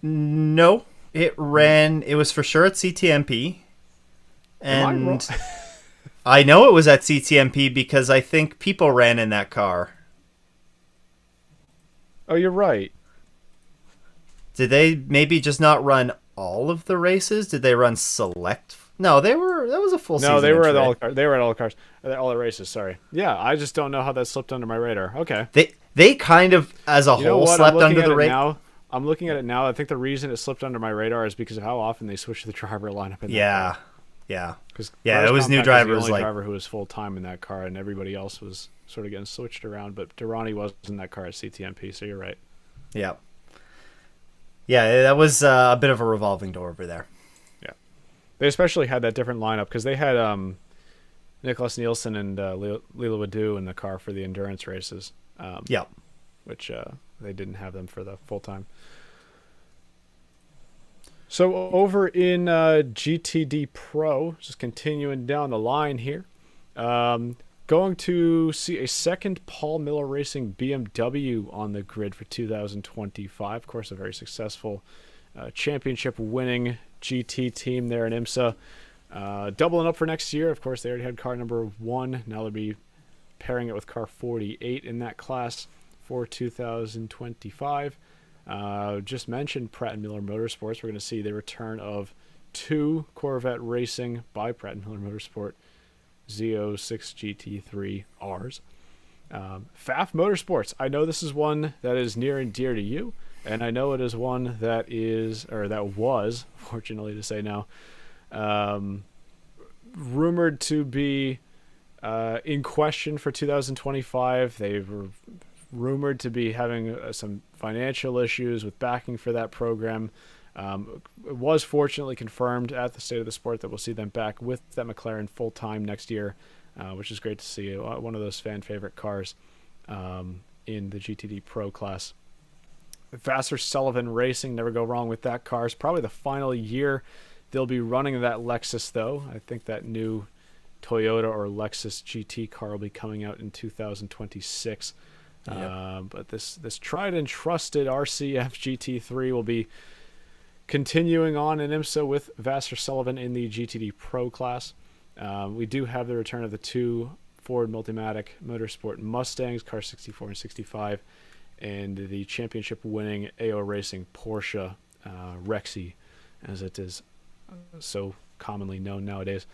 [SPEAKER 2] No, it ran. It was for sure at CTMP, and I know it was at CTMP because I think people ran in that car.
[SPEAKER 1] Oh, you're right.
[SPEAKER 2] Did they maybe just not run all of the races? Did they run select? No, they were. That was a full season.
[SPEAKER 1] No, they were
[SPEAKER 2] entry.
[SPEAKER 1] at all. They were at all the cars, all the races. Sorry. Yeah, I just don't know how that slipped under my radar. Okay.
[SPEAKER 2] They kind of as a whole slept under the radar.
[SPEAKER 1] I'm looking at it now. I think the reason it slipped under my radar is because of how often they switched the driver lineup in that car.
[SPEAKER 2] Yeah.
[SPEAKER 1] Because
[SPEAKER 2] it was new drivers.
[SPEAKER 1] Was the only driver who was full time in that car, and everybody else was sort of getting switched around. But Durrani was in that car at CTMP, so you're right.
[SPEAKER 2] Yeah. Yeah, that was a bit of a revolving door over there.
[SPEAKER 1] Yeah, they especially had that different lineup because they had Nicholas Nielsen and Lila Wadu in the car for the endurance races. Which they didn't have them for the full time. So over in GTD Pro, just continuing down the line here, going to see a second Paul Miller Racing BMW on the grid for 2025. Of course, a very successful championship-winning GT team there in IMSA. Doubling up for next year. Of course, they already had car number 1. Now they'll be pairing it with car 48 in that class for 2025. Just mentioned Pratt & Miller Motorsports. We're going to see the return of 2 Corvette racing by Pratt & Miller Motorsport Z06 GT3Rs. FAF Motorsports. I know this is one that is near and dear to you, and I know it is one that was, fortunately to say now, rumored to be in question for 2025. They were rumored to be having some financial issues with backing for that program. It was fortunately confirmed at the State of the Sport that we'll see them back with that McLaren full-time next year, which is great to see. One of those fan-favorite cars in the GTD Pro class. Vassar Sullivan Racing, never go wrong with that car. It's probably the final year they'll be running that Lexus, though. I think that new Toyota or Lexus GT car will be coming out in 2026. Yep. But this tried and trusted RCF GT3 will be continuing on in IMSA with Vassar Sullivan in the GTD Pro class. We do have the return of the 2 Ford Multimatic Motorsport Mustangs, car 64 and 65, and the championship-winning AO Racing Porsche Rexy, as it is so commonly known nowadays.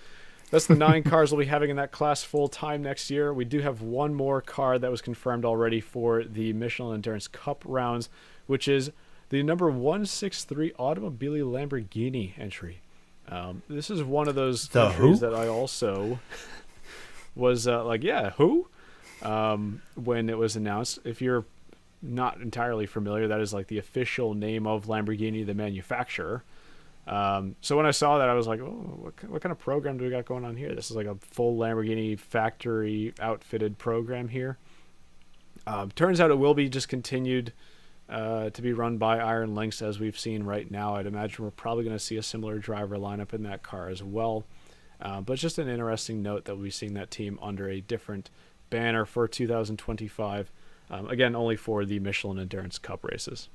[SPEAKER 1] That's the 9 cars we'll be having in that class full-time next year. We do have one more car that was confirmed already for the Michelin Endurance Cup rounds, which is the number 163 Automobile Lamborghini entry. This is one of those entries that I also was who? When it was announced. If you're not entirely familiar, that is like the official name of Lamborghini, the manufacturer. So when I saw that, I was like, oh, what kind of program do we got going on here? This is like a full Lamborghini factory outfitted program here. Turns out it will be just continued to be run by Iron Lynx, as we've seen right now. I'd imagine we're probably going to see a similar driver lineup in that car as well. But just an interesting note that we'll be seeing that team under a different banner for 2025. Again, only for the Michelin Endurance Cup races.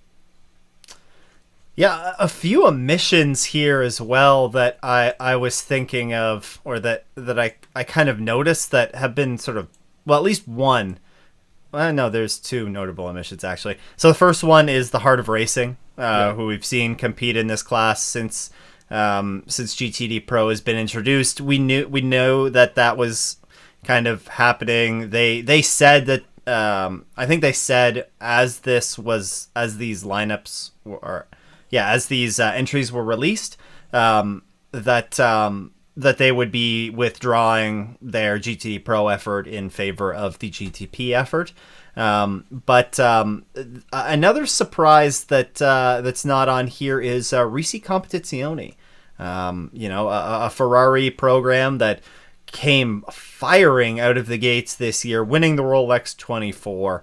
[SPEAKER 2] Yeah, a few omissions here as well that I was thinking of, or that I kind of noticed that have been sort of, well, at least one. Well, no, there's 2 notable omissions, actually. So the first one is the Heart of Racing who we've seen compete in this class since GTD Pro has been introduced. We know that was kind of happening. They said that I think they said as these entries were released, that they would be withdrawing their GTD Pro effort in favor of the GTP effort. But another surprise that's not on here is Risi Competizione. A Ferrari program that came firing out of the gates this year, winning the Rolex 24,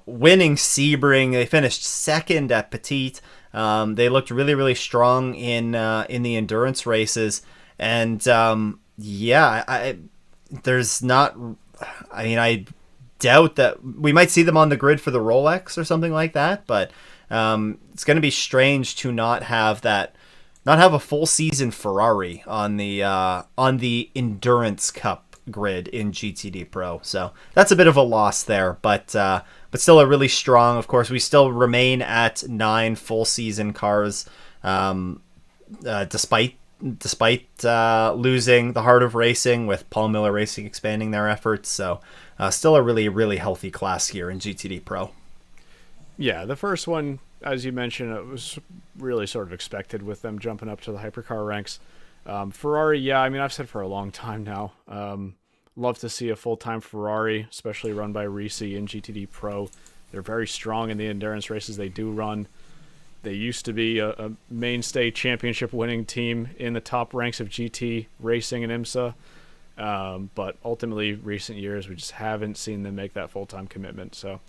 [SPEAKER 2] winning Sebring. They finished second at Petit. They looked really, really strong in the endurance races. And I doubt that we might see them on the grid for the Rolex or something like that, but it's going to be strange to not have a full season Ferrari on the Endurance Cup grid in GTD Pro. So that's a bit of a loss there, but still a really strong. Of course, we still remain at 9 full season cars, despite losing the heart of racing with Paul Miller Racing expanding their efforts. So still a really, really healthy class here in GTD Pro.
[SPEAKER 1] Yeah, the first one, as you mentioned, it was really sort of expected with them jumping up to the hypercar ranks. Ferrari, I've said for a long time now, love to see a full-time Ferrari, especially run by Risi in GTD Pro. They're very strong in the endurance races they do run. They used to be a mainstay championship winning team in the top ranks of GT racing and IMSA. But ultimately, recent years, we just haven't seen them make that full-time commitment. So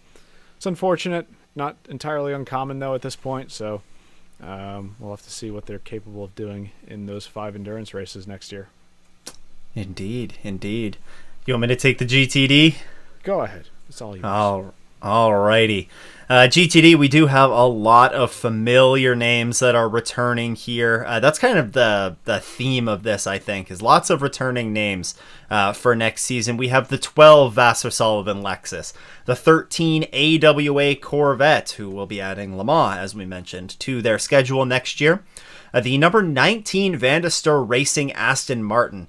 [SPEAKER 1] it's unfortunate, not entirely uncommon though at this point. So we'll have to see what they're capable of doing in those 5 endurance races next year.
[SPEAKER 2] Indeed. You want me to take the GTD?
[SPEAKER 1] Go ahead. It's all yours.
[SPEAKER 2] Alrighty. GTD, we do have a lot of familiar names that are returning here. That's kind of the theme of this, I think, is lots of returning names for next season. We have the 12 Vassar Sullivan Lexus, the 13 AWA Corvette, who will be adding Le Mans, as we mentioned, to their schedule next year. The number 19 Vandestor Racing Aston Martin.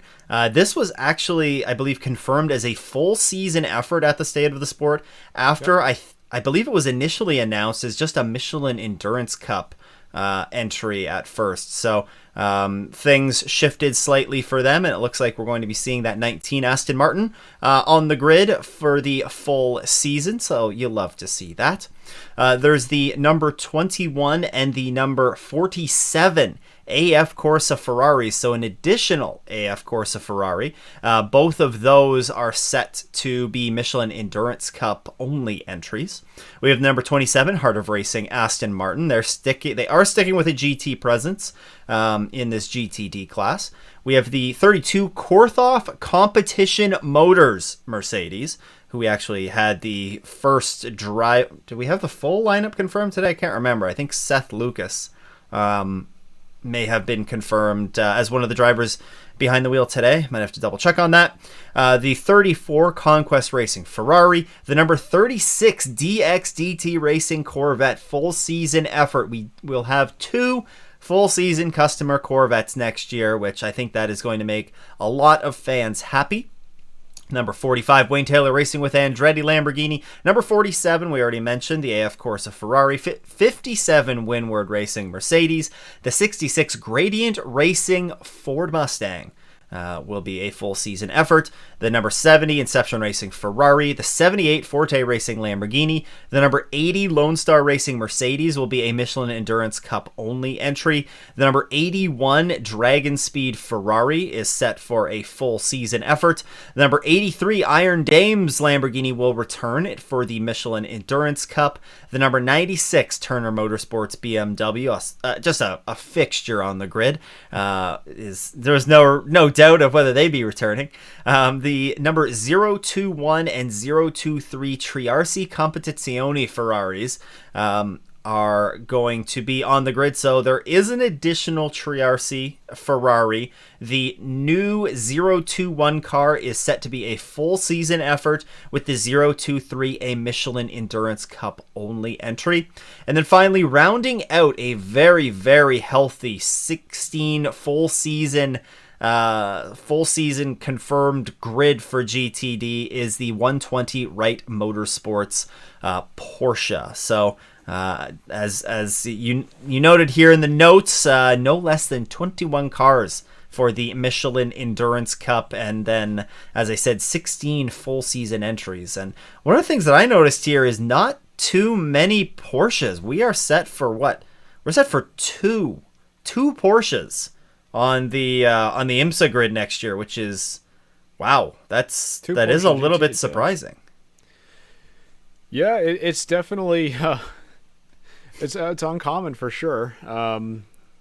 [SPEAKER 2] This was actually, I believe, confirmed as a full season effort at the State of the Sport after I believe it was initially announced as just a Michelin Endurance Cup entry at first. So things shifted slightly for them, and it looks like we're going to be seeing that 19 Aston Martin on the grid for the full season. So you'll love to see that. There's the number 21 and the number 47 AF Corsa Ferrari, so an additional AF Corsa Ferrari. Both of those are set to be Michelin Endurance Cup only entries. We have number 27 Heart of Racing Aston Martin. They are sticking with a GT presence in this GTD class. We have the 32 Korthoff Competition Motors Mercedes, who we actually had the first drive. Did we have the full lineup confirmed today? I can't remember. I think Seth Lucas may have been confirmed as one of the drivers behind the wheel today. Might have to double check on that. The 34 Conquest Racing Ferrari, the number 36 DXDT Racing Corvette full season effort. We will have 2 full season customer Corvettes next year, which I think that is going to make a lot of fans happy. Number 45, Wayne Taylor Racing with Andretti Lamborghini. Number 47, we already mentioned, the AF Corsa Ferrari. 57, Windward Racing Mercedes. The 66, Gradient Racing Ford Mustang will be a full season effort. The number 70, Inception Racing Ferrari. The 78, Forte Racing Lamborghini. The number 80, Lone Star Racing Mercedes will be a Michelin Endurance Cup only entry. The number 81, Dragon Speed Ferrari is set for a full season effort. The number 83, Iron Dames Lamborghini will return it for the Michelin Endurance Cup. The number 96, Turner Motorsports BMW, just a fixture on the grid. There's no doubt of whether they be returning. The number 021 and 023 Triarsi Competizione Ferraris are going to be on the grid. So there is an additional Triarci Ferrari. The new 021 car is set to be a full season effort, with the 023 a Michelin Endurance Cup only entry. And then finally, rounding out a very, very healthy 16 full season confirmed grid for GTD is the 120 Wright Motorsports Porsche. So as you noted here in the notes, no less than 21 cars for the Michelin Endurance Cup, and then, as I said, 16 full season entries. And one of the things that I noticed here is not too many Porsches. We are set for what? We're set for two Porsches on the IMSA grid next year, which is, wow, that is a little bit surprising.
[SPEAKER 1] Yeah, it's definitely it's uncommon for sure.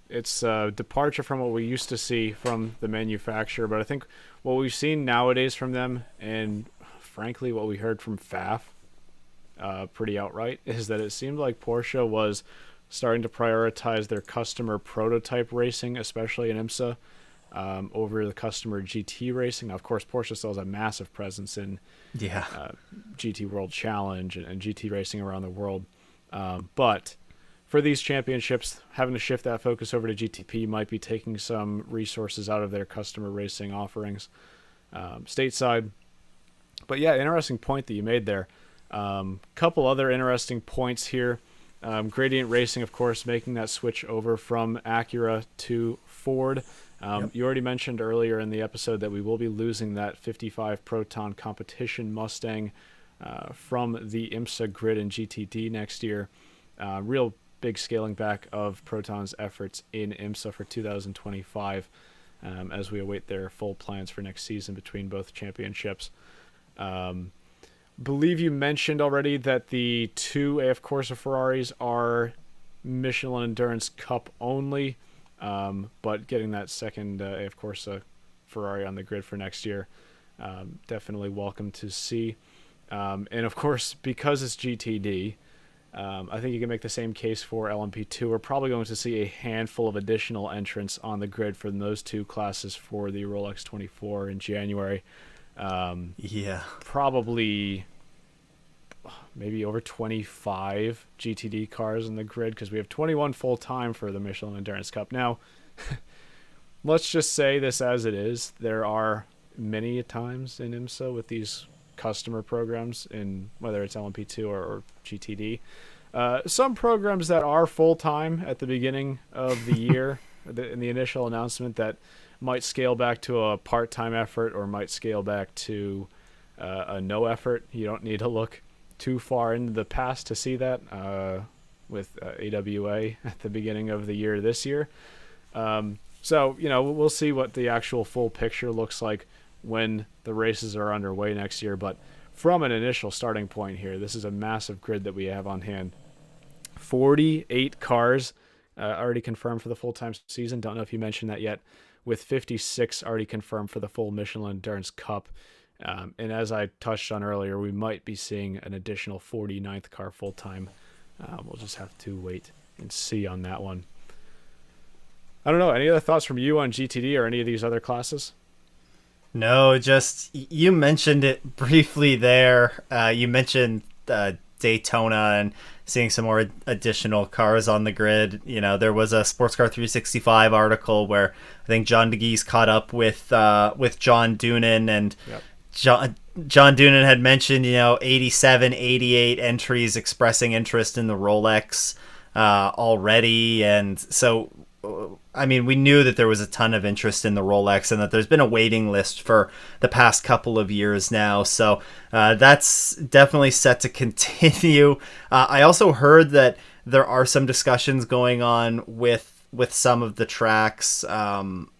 [SPEAKER 1] It's a departure from what we used to see from the manufacturer, but I think what we've seen nowadays from them, and frankly what we heard from FAF pretty outright, is that it seemed like Porsche was starting to prioritize their customer prototype racing, especially in IMSA, over the customer GT racing. Now, of course, Porsche still has a massive presence in GT World Challenge and GT racing around the world. But for these championships, having to shift that focus over to GTP might be taking some resources out of their customer racing offerings stateside. But yeah, interesting point that you made there. Couple other interesting points here. Gradient Racing, of course, making that switch over from Acura to Ford. You already mentioned earlier in the episode that we will be losing that 55 Proton competition Mustang from the IMSA grid in GTD next year. Real big scaling back of Proton's efforts in IMSA for 2025 as we await their full plans for next season between both championships. Believe you mentioned already that the two AF Corsa Ferraris are Michelin Endurance Cup only, but getting that second AF Corsa Ferrari on the grid for next year, definitely welcome to see. And of course, because it's GTD, I think you can make the same case for LMP2. We're probably going to see a handful of additional entrants on the grid for those two classes for the Rolex 24 in January. Probably maybe over 25 GTD cars in the grid, because we have 21 full-time for the Michelin Endurance Cup. Now, let's just say this as it is. There are many times in IMSA with these customer programs, in whether it's LMP2 or GTD, some programs that are full-time at the beginning of the year in the initial announcement that might scale back to a part-time effort or might scale back to a no effort. You don't need to look too far into the past to see that with AWA at the beginning of the year this year. So, we'll see what the actual full picture looks like when the races are underway next year. But from an initial starting point here, this is a massive grid that we have on hand. 48 cars already confirmed for the full-time season. Don't know if you mentioned that yet, with 56 already confirmed for the full Michelin Endurance Cup. And as I touched on earlier, we might be seeing an additional 49th car full-time. We'll just have to wait and see on that one. I don't know. Any other thoughts from you on GTD or any of these other classes?
[SPEAKER 2] No, just you mentioned it briefly there. You mentioned Daytona and seeing some more additional cars on the grid. There was a SportsCar 365 article where I think John DeGeese caught up with John Doonan, and John Doonan had mentioned 87, 88 entries expressing interest in the Rolex already, and so we knew that there was a ton of interest in the Rolex and that there's been a waiting list for the past couple of years now. So that's definitely set to continue. I also heard that there are some discussions going on with some of the tracks,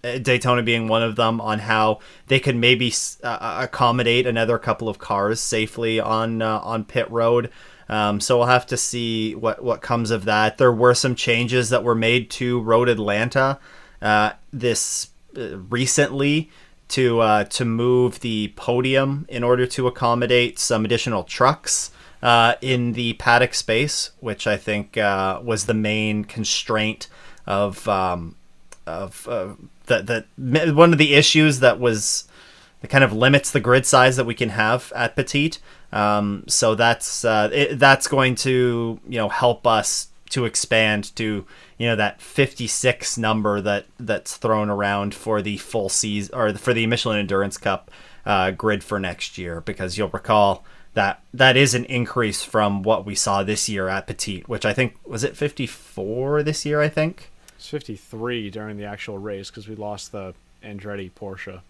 [SPEAKER 2] Daytona being one of them, on how they could maybe accommodate another couple of cars safely on pit road. So we'll have to see what comes of that. There were some changes that were made to Road Atlanta this recently to move the podium in order to accommodate some additional trucks. in the paddock space, which I think was the main constraint of that one of the issues that kind of limits the grid size that we can have at Petit. So that's going to help us to expand to that 56 number that's thrown around for the full season, or for the Michelin Endurance Cup grid for next year, because you'll recall that is an increase from what we saw this year at Petit, which I think was it 54 this year. I think
[SPEAKER 1] it's 53 during the actual race because we lost the Andretti Porsche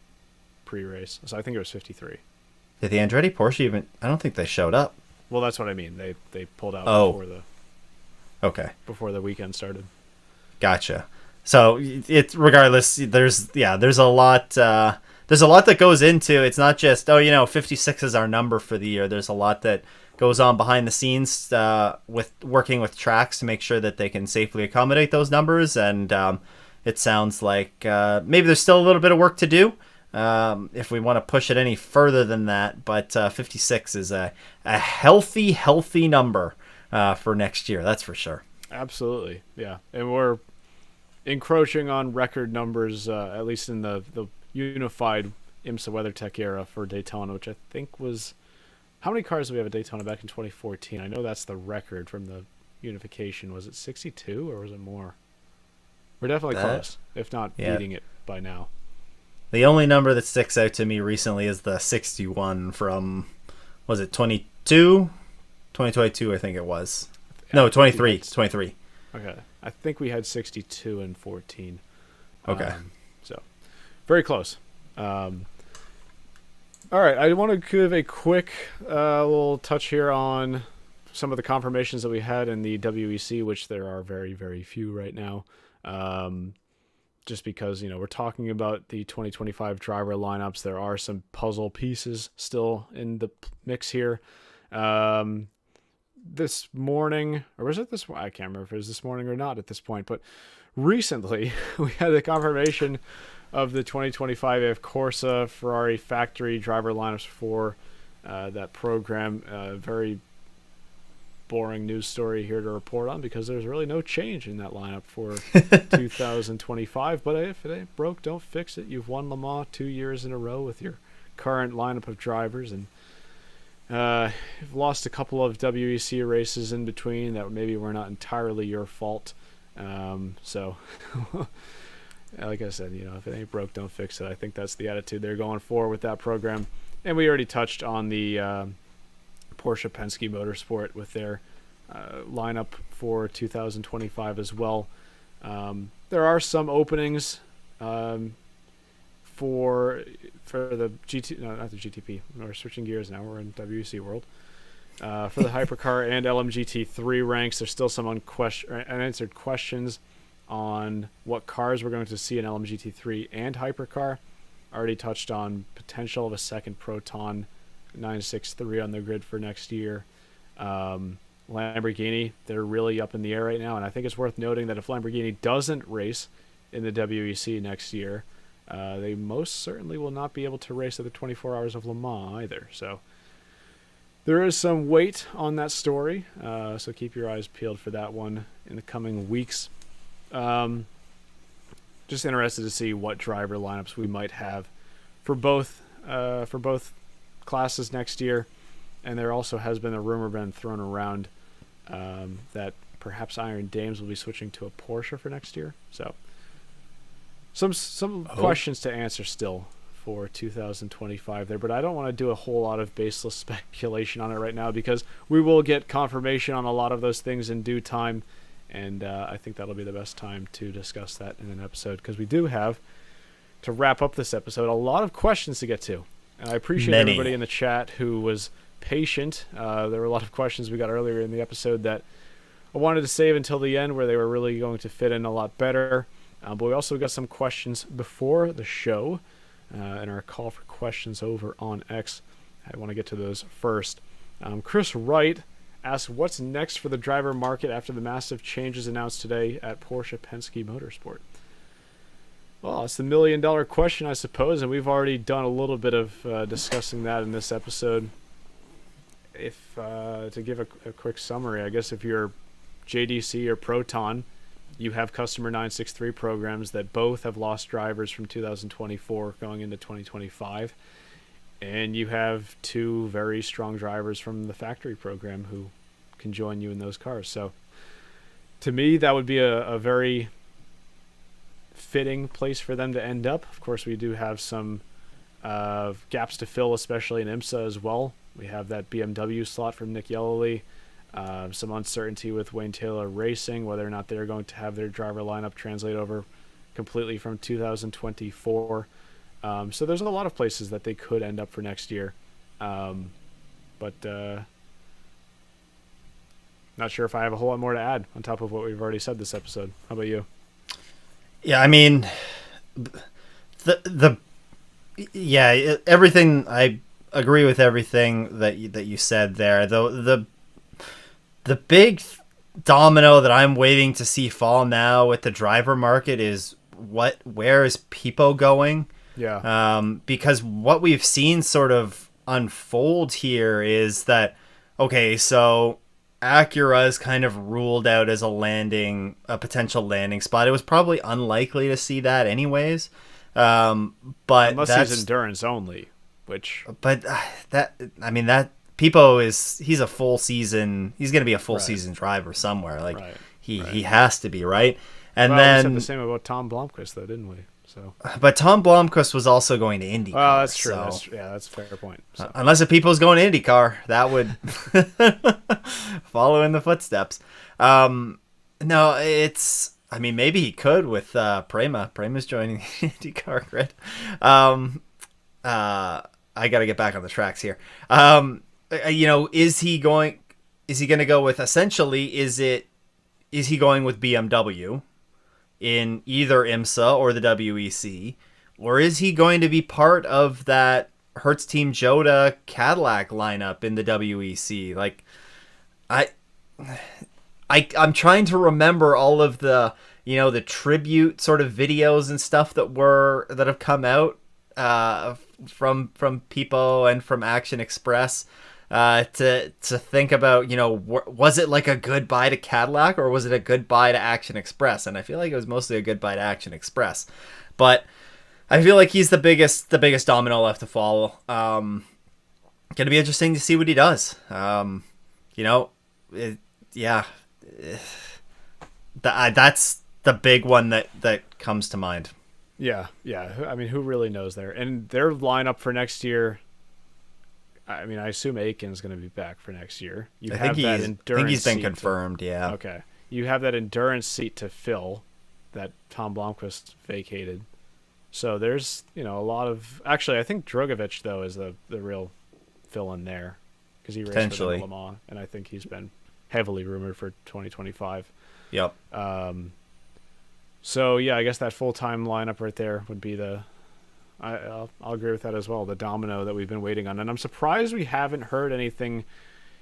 [SPEAKER 1] pre-race, so I think it was 53.
[SPEAKER 2] Did the Andretti Porsche even? I don't think they showed up.
[SPEAKER 1] Well, that's what I mean. They pulled out before the weekend started.
[SPEAKER 2] Gotcha. So it's regardless. There's a lot. There's a lot that goes into. It's not just 56 is our number for the year. There's a lot that goes on behind the scenes with working with tracks to make sure that they can safely accommodate those numbers. And it sounds like maybe there's still a little bit of work to do if we want to push it any further than that. But 56 is a healthy number for next year. That's for sure.
[SPEAKER 1] Absolutely, yeah. And we're encroaching on record numbers, at least in the unified IMSA WeatherTech era for Daytona, which I think was... How many cars did we have at Daytona back in 2014? I know that's the record from the unification. Was it 62 or was it more? We're definitely close, if not beating it by now.
[SPEAKER 2] The only number that sticks out to me recently is the 61 from, was it 2022, I think it was. No, 23. 23.
[SPEAKER 1] Okay. I think we had 62 and 14.
[SPEAKER 2] Okay.
[SPEAKER 1] So, very close. All right. I want to give a quick little touch here on some of the confirmations that we had in the WEC, which there are very, very few right now. Just because, we're talking about the 2025 driver lineups. There are some puzzle pieces still in the mix here. This morning, or was it this? I can't remember if it was this morning or not at this point, but recently we had the confirmation of the 2025 AF Corsa Ferrari factory driver lineups for that program. Very boring news story here to report on because there's really no change in that lineup for 2025. But if it ain't broke, don't fix it. You've won Le Mans 2 years in a row with your current lineup of drivers, and you've lost a couple of WEC races in between that maybe were not entirely your fault. So, like I said, if it ain't broke, don't fix it. I think that's the attitude they're going for with that program. And we already touched on the Porsche Penske Motorsport with their lineup for 2025 as well. There are some openings for the GT, no, not the GTP. We're switching gears now. We're in WEC world. For the Hypercar and LMGT3 ranks, there's still some unanswered questions on what cars we're going to see in LMGT3 and Hypercar. Already touched on potential of a second Proton 963 on the grid for next year. Lamborghini, they're really up in the air right now, and I think it's worth noting that if Lamborghini doesn't race in the WEC next year, they most certainly will not be able to race at the 24 Hours of Le Mans either. So there is some weight on that story, so keep your eyes peeled for that one in the coming weeks. Just interested to see what driver lineups we might have for both classes next year. And there also has been a rumor been thrown around that perhaps Iron Dames will be switching to a Porsche for next year. So some questions to answer still for 2025 there, but I don't want to do a whole lot of baseless speculation on it right now because we will get confirmation on a lot of those things in due time, and I think that'll be the best time to discuss that in an episode because we do have, to wrap up this episode, a lot of questions to get to. And I appreciate everybody in the chat who was patient. There were a lot of questions we got earlier in the episode that I wanted to save until the end where they were really going to fit in a lot better. But we also got some questions before the show in our call for questions over on X. I want to get to those first. Chris Wright asks, what's next for the driver market after the massive changes announced today at Porsche Penske Motorsport? Well, it's the $1 million question, I suppose, and we've already done a little bit of discussing that in this episode. if to give a quick summary, I guess if you're JDC or Proton, you have Customer 963 programs that both have lost drivers from 2024 going into 2025. And you have two very strong drivers from the factory program who can join you in those cars. So to me, that would be a very fitting place for them to end up. Of course, we do have some gaps to fill, especially in IMSA as well. We have that BMW slot from Nick Yellowly. Some uncertainty with Wayne Taylor Racing, whether or not they're going to have their driver lineup translate over completely from 2024. So there's a lot of places that they could end up for next year. But not sure if I have a whole lot more to add on top of what we've already said this episode. How about you?
[SPEAKER 2] Yeah, I mean, everything, I agree with everything that you said there. The big domino that I'm waiting to see fall now with the driver market is where is Pipo going?
[SPEAKER 1] Yeah.
[SPEAKER 2] Because what we've seen sort of unfold here is that, okay, so Acura is kind of ruled out as a potential landing spot. It was probably unlikely to see that anyways. But
[SPEAKER 1] unless he's endurance only,
[SPEAKER 2] but that Pipo he's a full season. He's going to be a full season driver somewhere. Like he has to be, right? And then
[SPEAKER 1] we said the same about Tom Blomqvist though, didn't we? So,
[SPEAKER 2] but Tom Blomqvist was also going to IndyCar.
[SPEAKER 1] Well, that's true.
[SPEAKER 2] So,
[SPEAKER 1] that's a fair point. So.
[SPEAKER 2] Unless if Pipo's going to IndyCar, that would follow in the footsteps. No, maybe he could with Prema. Prema's joining the IndyCar grid. I got to get back on the tracks here. Is he going to go with, essentially, is he going with BMW in either IMSA or the WEC, or is he going to be part of that Hertz Team Joda Cadillac lineup in the WEC? Like, I'm trying to remember all of the the tribute sort of videos and stuff that have come out from Pipo and from Action Express to think about, was it like a goodbye to Cadillac or was it a goodbye to Action Express? And I feel like it was mostly a goodbye to Action Express, but I feel like he's the biggest domino left to fall. Gonna be interesting to see what he does. That's the big one that comes to mind.
[SPEAKER 1] Yeah. I mean, who really knows there? And their lineup for next year, I mean, I assume Aiken's going to be back for next year.
[SPEAKER 2] I think he's been confirmed, yeah.
[SPEAKER 1] Okay. You have that endurance seat to fill that Tom Blomqvist vacated. So there's, a lot of... Actually, I think Drogovic, though, is the real fill-in there. Because he raced for Le Mans, and I think he's been heavily rumored for 2025.
[SPEAKER 2] Yep.
[SPEAKER 1] So, yeah, I guess that full-time lineup right there would be I'll agree with that as well, the domino that we've been waiting on. And I'm surprised we haven't heard anything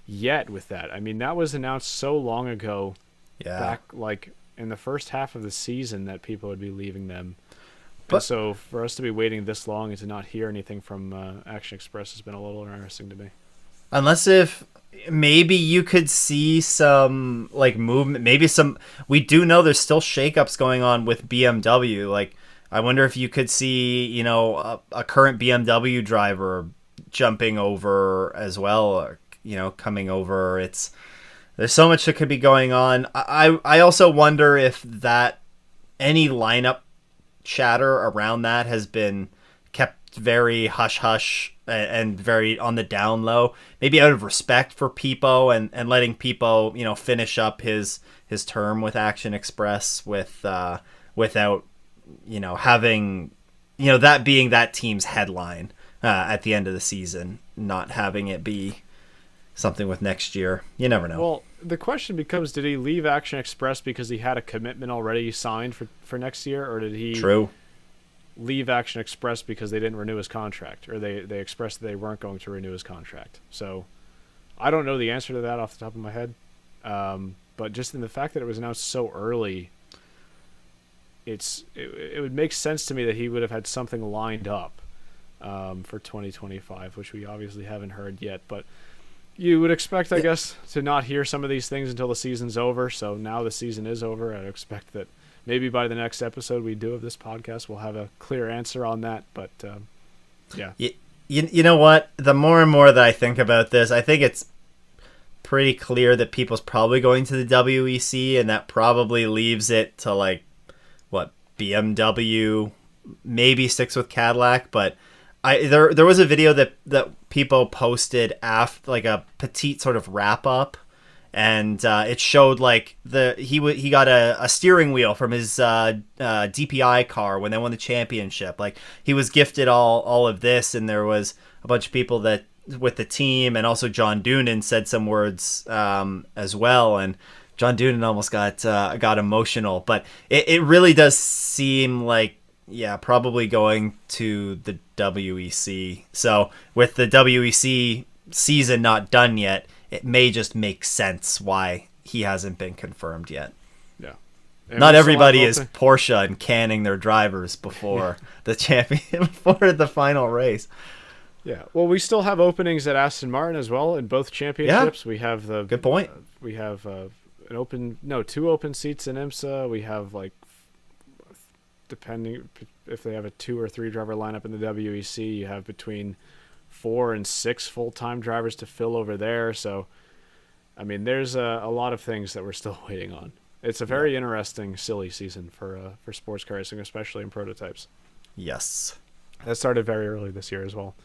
[SPEAKER 1] yet with that. I mean, that was announced so long ago, back like in the first half of the season, that people would be leaving them. But so for us to be waiting this long and to not hear anything from Action Express has been a little interesting to me.
[SPEAKER 2] Unless if maybe you could see some like movement, we do know there's still shakeups going on with BMW. Like, I wonder if you could see, a current BMW driver jumping over as well, or, coming over. There's so much that could be going on. I also wonder if that any lineup chatter around that has been kept very hush-hush and very on the down low, maybe out of respect for Pipo and letting Pipo, finish up his term with Action Express without having, that being that team's headline at the end of the season, not having it be something with next year. You never know.
[SPEAKER 1] Well, the question becomes, did he leave Action Express because he had a commitment already signed for next year, or did he leave Action Express because they didn't renew his contract, or they expressed that they weren't going to renew his contract? So I don't know the answer to that off the top of my head. But just in the fact that it was announced so early, it would make sense to me that he would have had something lined up for 2025, which we obviously haven't heard yet. But You would expect, I guess, to not hear some of these things until the season's over. So now the season is over. I expect that maybe by the next episode we do of this podcast, we'll have a clear answer on that. But yeah.
[SPEAKER 2] You know what? The more and more that I think about this, I think it's pretty clear that people's probably going to the WEC, and that probably leaves it to like what BMW maybe sticks with Cadillac, but there was a video that people posted after like a petite sort of wrap up, and it showed like he got a steering wheel from his DPI car when they won the championship. Like he was gifted all of this, and there was a bunch of people that with the team, and also John Doonan said some words as well, and John Doonan almost got emotional. But it really does seem like, yeah, probably going to the WEC. So with the WEC season not done yet, it may just make sense why he hasn't been confirmed yet.
[SPEAKER 1] Yeah. And
[SPEAKER 2] not everybody is Porsche and canning their drivers before the before the final race.
[SPEAKER 1] Yeah. Well, we still have openings at Aston Martin as well in both championships.
[SPEAKER 2] Yeah.
[SPEAKER 1] We have
[SPEAKER 2] good point.
[SPEAKER 1] We have two open seats in IMSA. We have like, depending if they have a 2 or 3 driver lineup in the WEC, you have between 4 and 6 full-time drivers to fill over there. So, I mean, there's a lot of things that we're still waiting on. It's a very interesting, silly season for sports car racing, especially in prototypes.
[SPEAKER 2] Yes.
[SPEAKER 1] That started very early this year as well.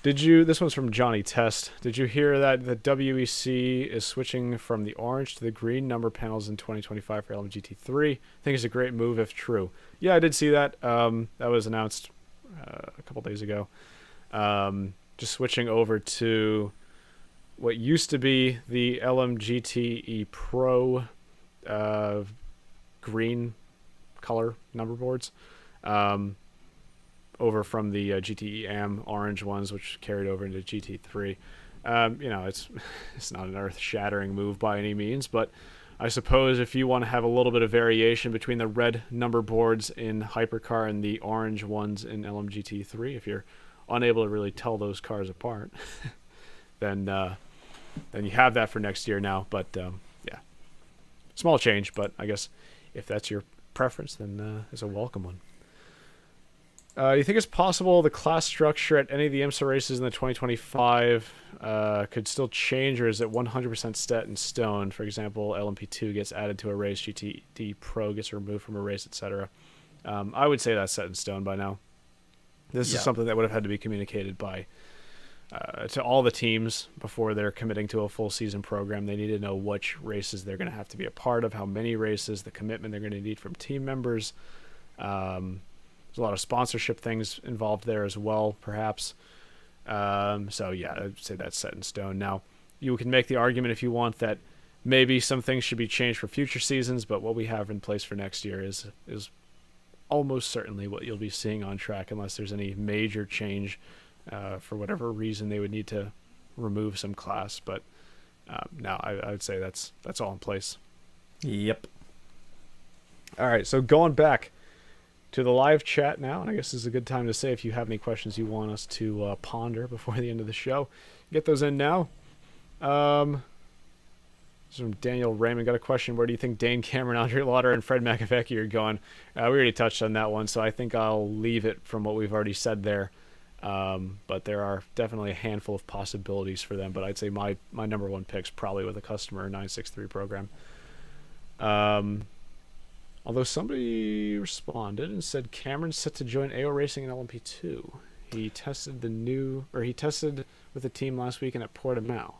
[SPEAKER 1] This one's from Johnny Test. Did you hear that the WEC is switching from the orange to the green number panels in 2025 for LMGT3? I think it's a great move if true. Yeah, I did see that. That was announced a couple days ago. Just switching over to what used to be the LMGT Pro green color number boards. Over from the GTE AM orange ones, which carried over into GT3. It's not an earth-shattering move by any means, but I suppose if you want to have a little bit of variation between the red number boards in Hypercar and the orange ones in LMGT3, if you're unable to really tell those cars apart, then you have that for next year now. But yeah, small change, but I guess if that's your preference, then it's a welcome one. Do you think it's possible the class structure at any of the IMSA races in the 2025 could still change, or is it 100% set in stone? For example, LMP2 gets added to a race, GTD Pro gets removed from a race, etc. I would say that's set in stone by now. This is something that would have had to be communicated by to all the teams before they're committing to a full season program. They need to know which races they're going to have to be a part of, how many races, the commitment they're going to need from team members. There's a lot of sponsorship things involved there as well, perhaps. So, yeah, I'd say that's set in stone. Now, you can make the argument if you want that maybe some things should be changed for future seasons, but what we have in place for next year is almost certainly what you'll be seeing on track, unless there's any major change for whatever reason they would need to remove some class. But no, I would say that's all in place.
[SPEAKER 2] Yep.
[SPEAKER 1] All right, so going back to the live chat now, and I guess this is a good time to say if you have any questions you want us to ponder before the end of the show, get those in now. This is from Daniel Raymond. Got a question. Where do you think Dane Cameron, Andre Lauder, and Fred McAfee are going? We already touched on that one, so I think I'll leave it from what we've already said there. But there are definitely a handful of possibilities for them, but I'd say my number one pick's probably with a customer 963 program. Although somebody responded and said Cameron's set to join AO Racing in LMP2. He tested with the team last weekend at Portimao.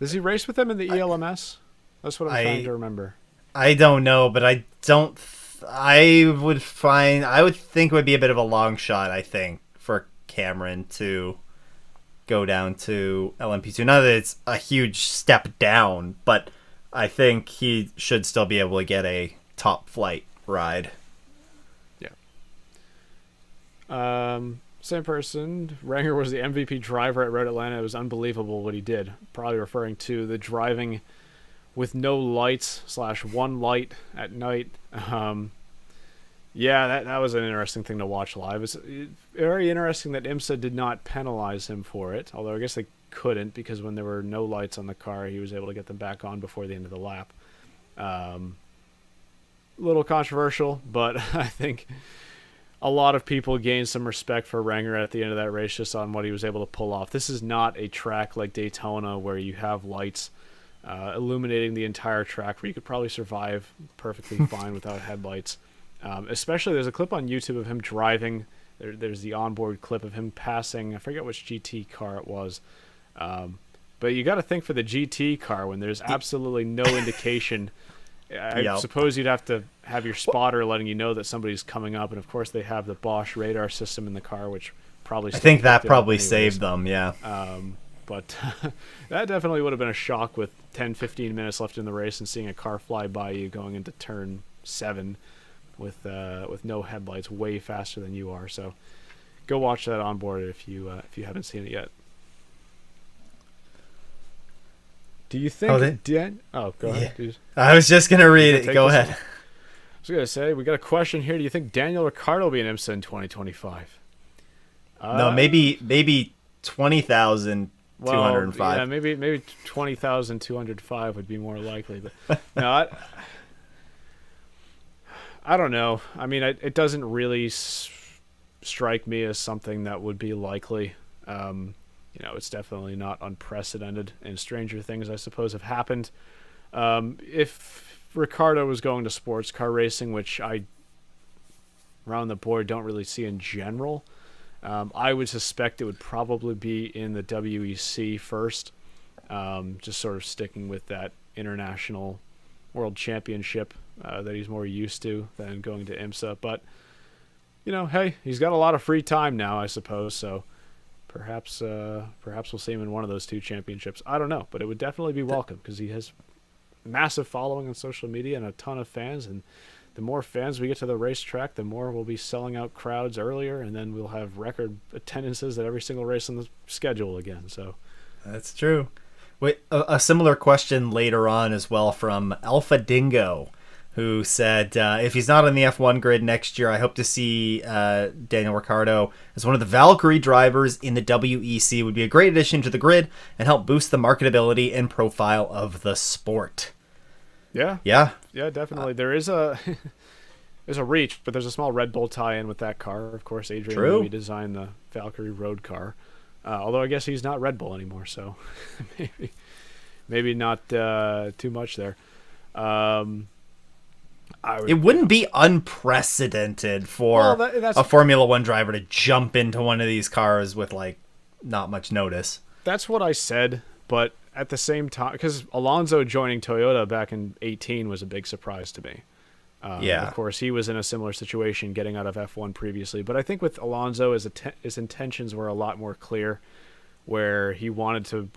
[SPEAKER 1] Does he race with them in the ELMS? That's what I'm trying to remember.
[SPEAKER 2] I don't know, but I would think it would be a bit of a long shot, I think, for Cameron to go down to LMP2. Not that it's a huge step down, but I think he should still be able to get a top flight ride.
[SPEAKER 1] Yeah. Same person. Ranger was the MVP driver at Road Atlanta. It was unbelievable what he did. Probably referring to the driving with no lights / one light at night. Yeah, that was an interesting thing to watch live. It's very interesting that IMSA did not penalize him for it, although I guess they couldn't because when there were no lights on the car, he was able to get them back on before the end of the lap. A little controversial, but I think a lot of people gained some respect for Renger at the end of that race just on what he was able to pull off. This is not a track like Daytona where you have lights illuminating the entire track where you could probably survive perfectly fine without headlights. Especially there's a clip on YouTube of him driving. There's the onboard clip of him passing. I forget which GT car it was. But you got to think for the GT car when there's absolutely no indication. I suppose you'd have to have your spotter letting you know that somebody's coming up. And, of course, they have the Bosch radar system in the car, which probably...
[SPEAKER 2] I think that probably saved them, yeah.
[SPEAKER 1] But that definitely would have been a shock with 10, 15 minutes left in the race and seeing a car fly by you going into turn 7 with no headlights way faster than you are. So go watch that onboard if you haven't seen it yet. Do you think go ahead. Dude.
[SPEAKER 2] I was just going to read it. Go ahead.
[SPEAKER 1] I was going to say, we got a question here. Do you think Daniel Ricciardo will be in IMSA in 2025?
[SPEAKER 2] No, maybe 20,205.
[SPEAKER 1] Well, yeah, maybe 20,205 would be more likely. But no, I don't know. I mean, it doesn't really strike me as something that would be likely. It's definitely not unprecedented, and stranger things, I suppose, have happened. If Ricardo was going to sports car racing, which I, around the board, don't really see in general, I would suspect it would probably be in the WEC first, just sort of sticking with that international world championship that he's more used to than going to IMSA. But, hey, he's got a lot of free time now, I suppose, so perhaps we'll see him in one of those two championships. I don't know, but it would definitely be welcome because he has massive following on social media and a ton of fans, and the more fans we get to the racetrack, the more we'll be selling out crowds earlier, and then we'll have record attendances at every single race on the schedule again. So
[SPEAKER 2] that's true. Wait, a similar question later on as well from Alpha Dingo, who said, if he's not on the F1 grid next year, I hope to see Daniel Ricciardo as one of the Valkyrie drivers in the WEC. Would be a great addition to the grid and help boost the marketability and profile of the sport.
[SPEAKER 1] Yeah, definitely. There is there's a reach, but there's a small Red Bull tie-in with that car. Of course, Adrian Newey designed the Valkyrie road car. Although I guess he's not Red Bull anymore, so maybe not too much there.
[SPEAKER 2] It wouldn't be unprecedented for a Formula One driver to jump into one of these cars with not much notice.
[SPEAKER 1] That's what I said, but at the same time, because Alonso joining Toyota back in 2018 was a big surprise to me. Of course, he was in a similar situation getting out of F1 previously, but I think with Alonso, his intentions were a lot more clear, where he wanted to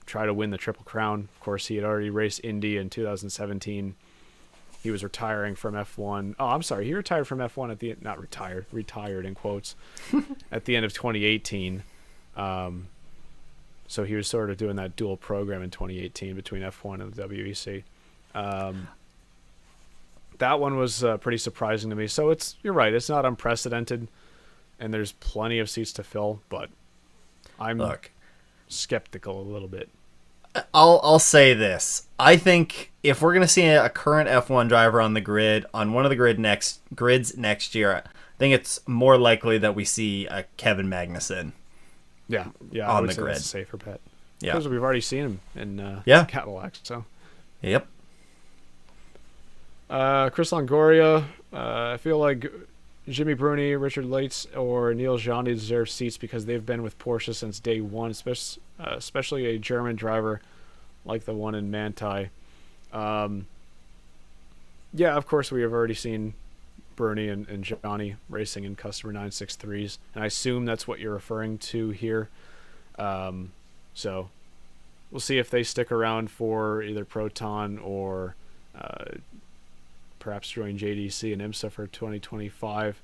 [SPEAKER 1] try to win the Triple Crown. Of course, he had already raced Indy in 2017. He was retiring from F1. Oh, I'm sorry. He retired from F1 at the – not retired. Retired in quotes at the end of 2018. So he was sort of doing that dual program in 2018 between F1 and the WEC. That one was pretty surprising to me. So you're right. It's not unprecedented, and there's plenty of seats to fill, but I'm skeptical a little bit.
[SPEAKER 2] I'll say this. I think if we're going to see a current F1 driver on the grid, on one of the grids next year, I think it's more likely that we see a Kevin Magnussen.
[SPEAKER 1] Yeah,
[SPEAKER 2] on the grid.
[SPEAKER 1] That's a safer bet.
[SPEAKER 2] Yeah,
[SPEAKER 1] because we've already seen him in Cadillac. So.
[SPEAKER 2] Yep.
[SPEAKER 1] Chris Longoria. I feel like Jimmy Bruni, Richard Leitz, or Neil Jani deserve seats because they've been with Porsche since day one, especially a German driver like the one in Manti. Of course, we have already seen Bruni and Jani racing in customer 963s, and I assume that's what you're referring to here. So we'll see if they stick around for either Proton or perhaps join JDC and IMSA for 2025.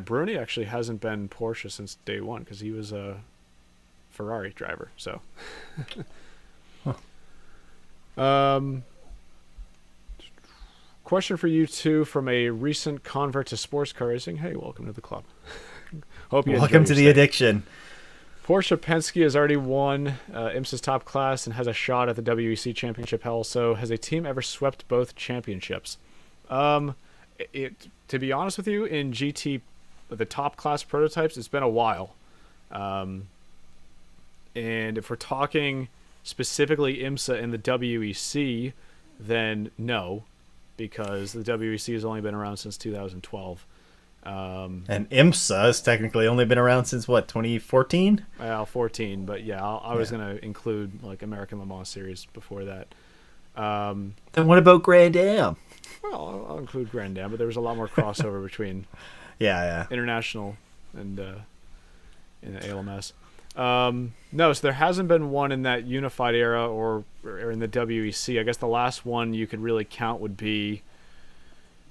[SPEAKER 1] Bruni actually hasn't been Porsche since day one because he was a Ferrari driver. So, question for you two from a recent convert to sports car racing. Hey, welcome to the club. Hope you
[SPEAKER 2] Welcome to the addiction.
[SPEAKER 1] Porsche Penske has already won IMSA's top class and has a shot at the WEC championship. Also, has a team ever swept both championships? To be honest with you, in GT, the top class prototypes, it's been a while. And if we're talking specifically IMSA and the WEC, then no, because the WEC has only been around since 2012.
[SPEAKER 2] And IMSA has technically only been around since what, 2014?
[SPEAKER 1] 14, but yeah, I was going to include like American Le Mans series before that.
[SPEAKER 2] Then what about Grand Am?
[SPEAKER 1] Well, I'll include Grand Am, but there was a lot more crossover between international and in the ALMS. No, so there hasn't been one in that unified era or in the WEC. I guess the last one you could really count would be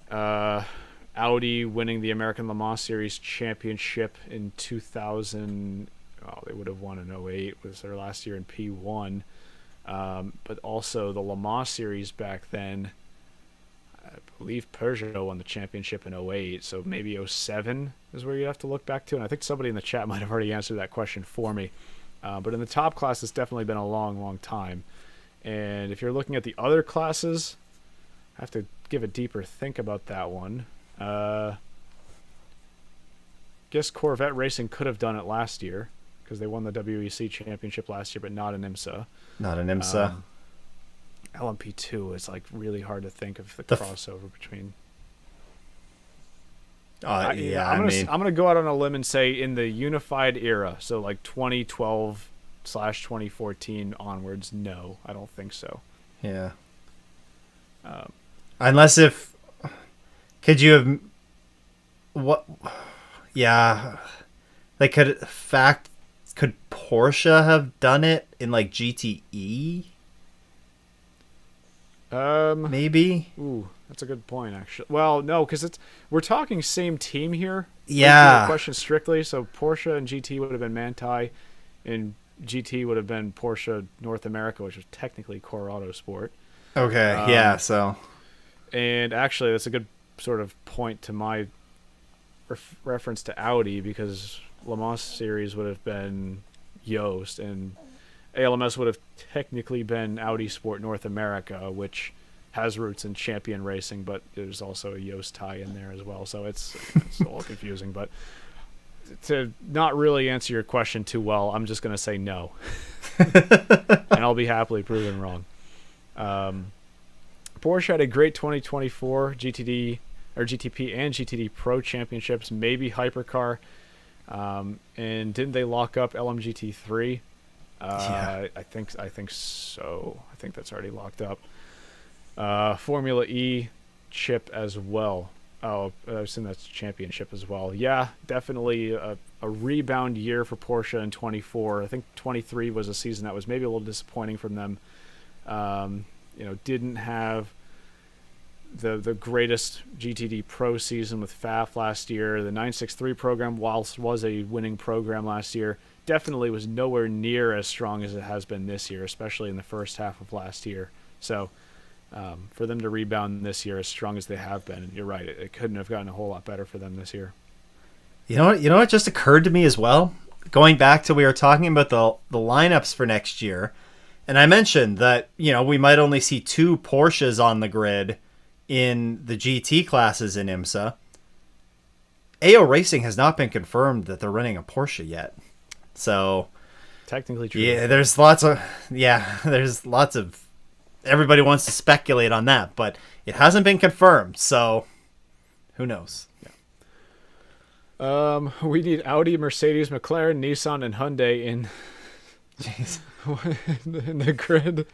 [SPEAKER 1] Audi winning the American Le Mans Series championship in 2000. Oh, they would have won in 08, was their last year in P1. But also the Le Mans Series back then, I believe Peugeot won the championship in 08, so maybe 07 is where you have to look back to. And I think somebody in the chat might have already answered that question for me. But in the top class, it's definitely been a long, long time. And if you're looking at the other classes, I have to give a deeper think about that one. Guess Corvette Racing could have done it last year because they won the WEC championship last year, but not in IMSA.
[SPEAKER 2] Not in IMSA.
[SPEAKER 1] LMP2 is like really hard to think of the crossover between. I'm gonna go out on a limb and say in the unified era, so like 2012/2014 onwards. No, I don't think so.
[SPEAKER 2] Yeah. Unless could you have what? Yeah, like could Porsche have done it in like GTE? Maybe.
[SPEAKER 1] Ooh, that's a good point, actually. Well, no, because we're talking same team here.
[SPEAKER 2] Yeah.
[SPEAKER 1] Question strictly. So Porsche and GT would have been Manthey, and GT would have been Porsche North America, which was technically Core Autosport.
[SPEAKER 2] Okay. Yeah. So.
[SPEAKER 1] And actually, that's a good sort of point to my reference to Audi, because Le Mans Series would have been Yost, and ALMS would have technically been Audi Sport North America, which has roots in champion racing, but there's also a Yost tie in there as well. So it's all confusing. But to not really answer your question too well, I'm just going to say no. And I'll be happily proven wrong. Porsche had a great 2024 GTD or GTP and GTD Pro championships, maybe Hypercar. And didn't they lock up LMGT3?
[SPEAKER 2] Yeah.
[SPEAKER 1] I think so. I think that's already locked up. Formula E chip as well. Oh, I assume that's championship as well. Yeah, definitely a rebound year for Porsche in 24. I think 23 was a season that was maybe a little disappointing from them. Didn't have the greatest GTD Pro season with FAF last year. The 963 program, whilst was a winning program last year, definitely was nowhere near as strong as it has been this year, especially in the first half of last year. So for them to rebound this year as strong as they have been, you're right, it couldn't have gotten a whole lot better for them this year.
[SPEAKER 2] You know what just occurred to me as well? Going back to, we were talking about the lineups for next year, and I mentioned that, we might only see 2 Porsches on the grid in the GT classes in IMSA. AO Racing has not been confirmed that they're running a Porsche yet. So
[SPEAKER 1] technically true.
[SPEAKER 2] Yeah, there's lots of everybody wants to speculate on that, but it hasn't been confirmed, so who knows?
[SPEAKER 1] Yeah. We need Audi, Mercedes, McLaren, Nissan, and Hyundai in the grid.